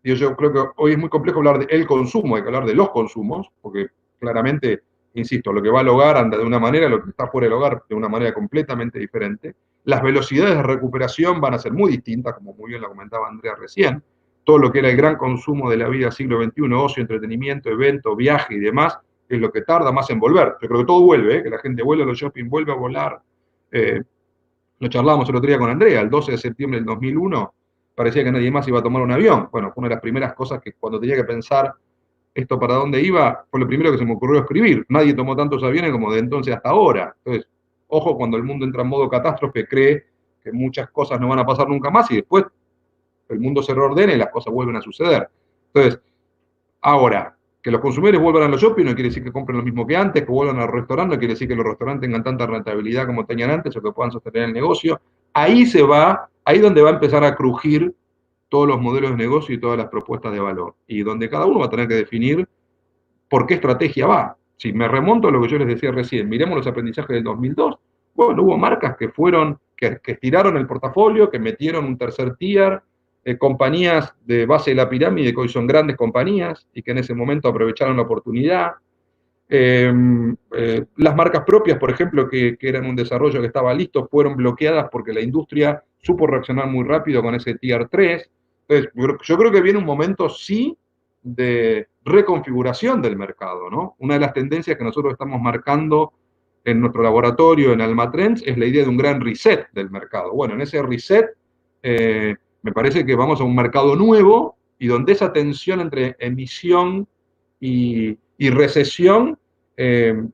yo creo que hoy es muy complejo hablar del consumo, hay que hablar de los consumos, porque claramente, insisto, lo que va al hogar anda de una manera, lo que está fuera del hogar de una manera completamente diferente. Las velocidades de recuperación van a ser muy distintas, como muy bien lo comentaba Andrea recién. Todo lo que era el gran consumo de la vida del siglo XXI, ocio, entretenimiento, evento, viaje y demás, es lo que tarda más en volver. Yo creo que todo vuelve, que la gente vuelve a los shopping, vuelve a volar. Lo charlábamos el otro día con Andrea, el 12 de septiembre del 2001, parecía que nadie más iba a tomar un avión. Bueno, fue una de las primeras cosas que cuando tenía que pensar esto para dónde iba, fue lo primero que se me ocurrió escribir. Nadie tomó tantos aviones como de entonces hasta ahora. Entonces, ojo, cuando el mundo entra en modo catástrofe, cree que muchas cosas no van a pasar nunca más y después el mundo se reordena y las cosas vuelven a suceder. Entonces, ahora, que los consumidores vuelvan a los shopping no quiere decir que compren lo mismo que antes, que vuelvan al restaurante, no quiere decir que los restaurantes tengan tanta rentabilidad como tenían antes o que puedan sostener el negocio. Ahí donde va a empezar a crujir todos los modelos de negocio y todas las propuestas de valor. Y donde cada uno va a tener que definir por qué estrategia va. Si me remonto a lo que yo les decía recién, miremos los aprendizajes del 2002, bueno, hubo marcas que estiraron el portafolio, que metieron un tercer tier, compañías de base de la pirámide que hoy son grandes compañías y que en ese momento aprovecharon la oportunidad. Las marcas propias, por ejemplo, que eran un desarrollo que estaba listo, fueron bloqueadas porque la industria supo reaccionar muy rápido con ese tier 3. Entonces, yo creo que viene un momento, sí, de reconfiguración del mercado, ¿no? Una de las tendencias que nosotros estamos marcando en nuestro laboratorio, en Almatrends, es la idea de un gran reset del mercado. Bueno, en ese reset me parece que vamos a un mercado nuevo y donde esa tensión entre emisión y recesión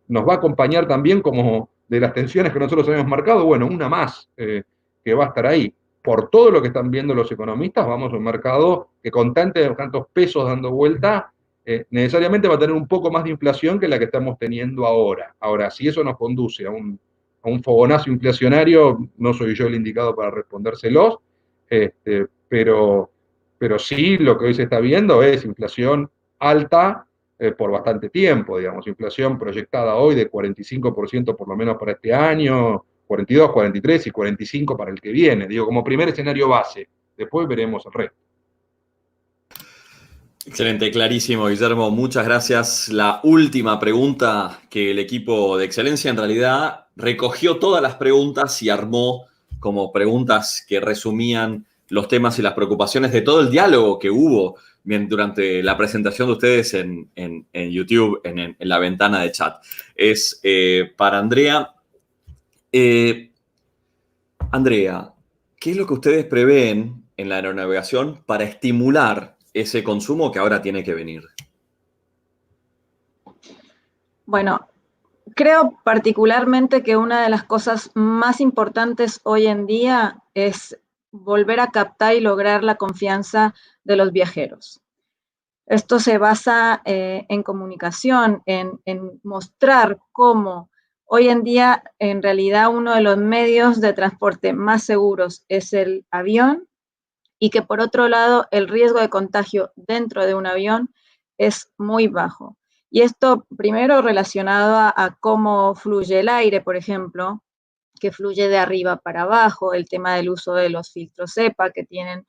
nos va a acompañar también como de las tensiones que nosotros habíamos marcado, bueno, una más. que va a estar ahí. Por todo lo que están viendo los economistas, vamos a un mercado que con tantos pesos dando vuelta, necesariamente va a tener un poco más de inflación que la que estamos teniendo ahora. Ahora, si eso nos conduce a un fogonazo inflacionario, no soy yo el indicado para respondérselos, pero sí lo que hoy se está viendo es inflación alta por bastante tiempo, digamos, inflación proyectada hoy de 45% por lo menos para este año, 42, 43 y 45 para el que viene, digo, como primer escenario base, después veremos el resto. Excelente, clarísimo, Guillermo. Muchas gracias. La última pregunta que el equipo de Excelencia en realidad recogió todas las preguntas y armó como preguntas que resumían los temas y las preocupaciones de todo el diálogo que hubo durante la presentación de ustedes en YouTube, en la ventana de chat. Es para Andrea. Andrea, ¿qué es lo que ustedes prevén en la aeronavegación para estimular ese consumo que ahora tiene que venir? Bueno, creo particularmente que una de las cosas más importantes hoy en día es volver a captar y lograr la confianza de los viajeros. Esto se basa en comunicación, en mostrar cómo hoy en día en realidad uno de los medios de transporte más seguros es el avión y que por otro lado el riesgo de contagio dentro de un avión es muy bajo. Y esto primero relacionado a cómo fluye el aire, por ejemplo, que fluye de arriba para abajo, el tema del uso de los filtros EPA que tienen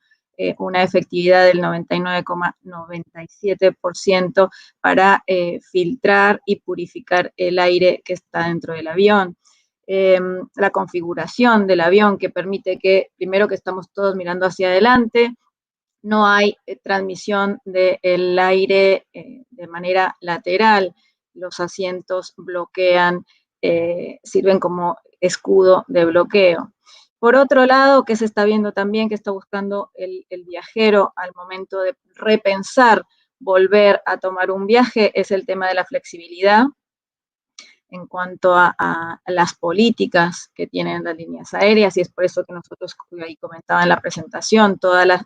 una efectividad del 99,97% para filtrar y purificar el aire que está dentro del avión. La configuración del avión que permite que, primero que estamos todos mirando hacia adelante, no hay transmisión del aire de manera lateral, los asientos bloquean, sirven como escudo de bloqueo. Por otro lado, que se está viendo también, que está buscando el viajero al momento de repensar volver a tomar un viaje, es el tema de la flexibilidad en cuanto a las políticas que tienen las líneas aéreas, y es por eso que nosotros, como ahí comentaba en la presentación, todas las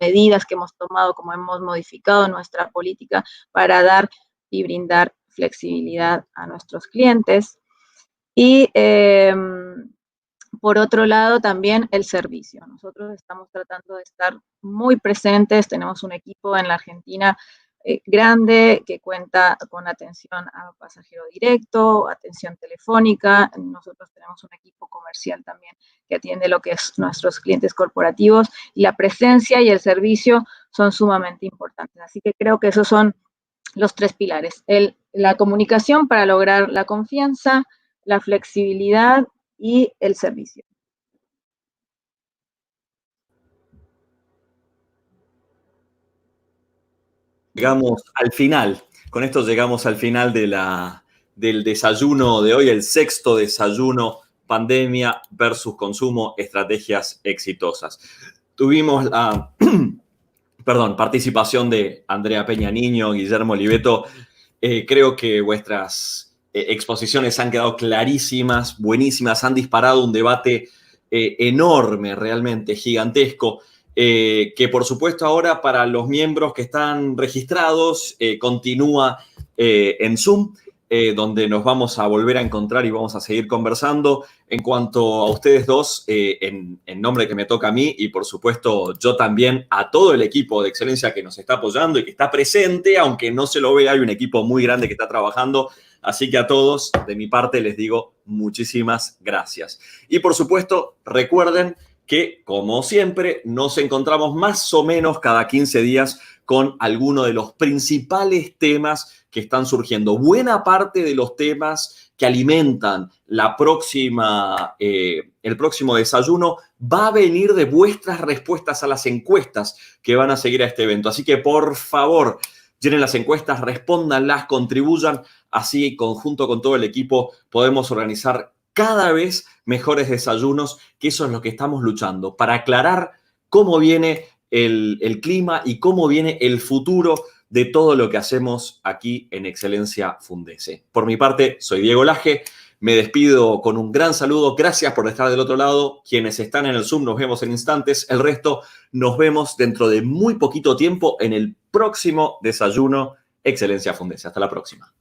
medidas que hemos tomado, como hemos modificado nuestra política para dar y brindar flexibilidad a nuestros clientes. Y por otro lado, también el servicio. Nosotros estamos tratando de estar muy presentes, tenemos un equipo en la Argentina grande que cuenta con atención a pasajero directo, atención telefónica. Nosotros tenemos un equipo comercial también que atiende lo que es nuestros clientes corporativos, y la presencia y el servicio son sumamente importantes. Así que creo que esos son los tres pilares: la comunicación para lograr la confianza, la flexibilidad y el servicio. Llegamos al final. Con esto llegamos al final del desayuno de hoy, el sexto desayuno: pandemia versus consumo, estrategias exitosas. Tuvimos la participación de Andrea Peña Niño, Guillermo Oliveto. Creo que vuestras exposiciones han quedado clarísimas, buenísimas, han disparado un debate enorme, realmente gigantesco. Que por supuesto ahora para los miembros que están registrados continúa en Zoom, donde nos vamos a volver a encontrar y vamos a seguir conversando. En cuanto a ustedes dos, en nombre que me toca a mí y por supuesto yo también, a todo el equipo de Excelencia que nos está apoyando y que está presente, aunque no se lo vea, hay un equipo muy grande que está trabajando. Así que a todos, de mi parte, les digo muchísimas gracias. Y por supuesto, recuerden que, como siempre, nos encontramos más o menos cada 15 días con alguno de los principales temas que están surgiendo. Buena parte de los temas que alimentan el próximo desayuno va a venir de vuestras respuestas a las encuestas que van a seguir a este evento. Así que, por favor, llenen las encuestas, respóndanlas, contribuyan. Así, conjunto con todo el equipo, podemos organizar cada vez mejores desayunos, que eso es lo que estamos luchando, para aclarar cómo viene el clima y cómo viene el futuro de todo lo que hacemos aquí en Excelencia Fundese. Por mi parte, soy Diego Laje. Me despido con un gran saludo. Gracias por estar del otro lado. Quienes están en el Zoom nos vemos en instantes. El resto nos vemos dentro de muy poquito tiempo en el próximo desayuno Excelencia Fundese. Hasta la próxima.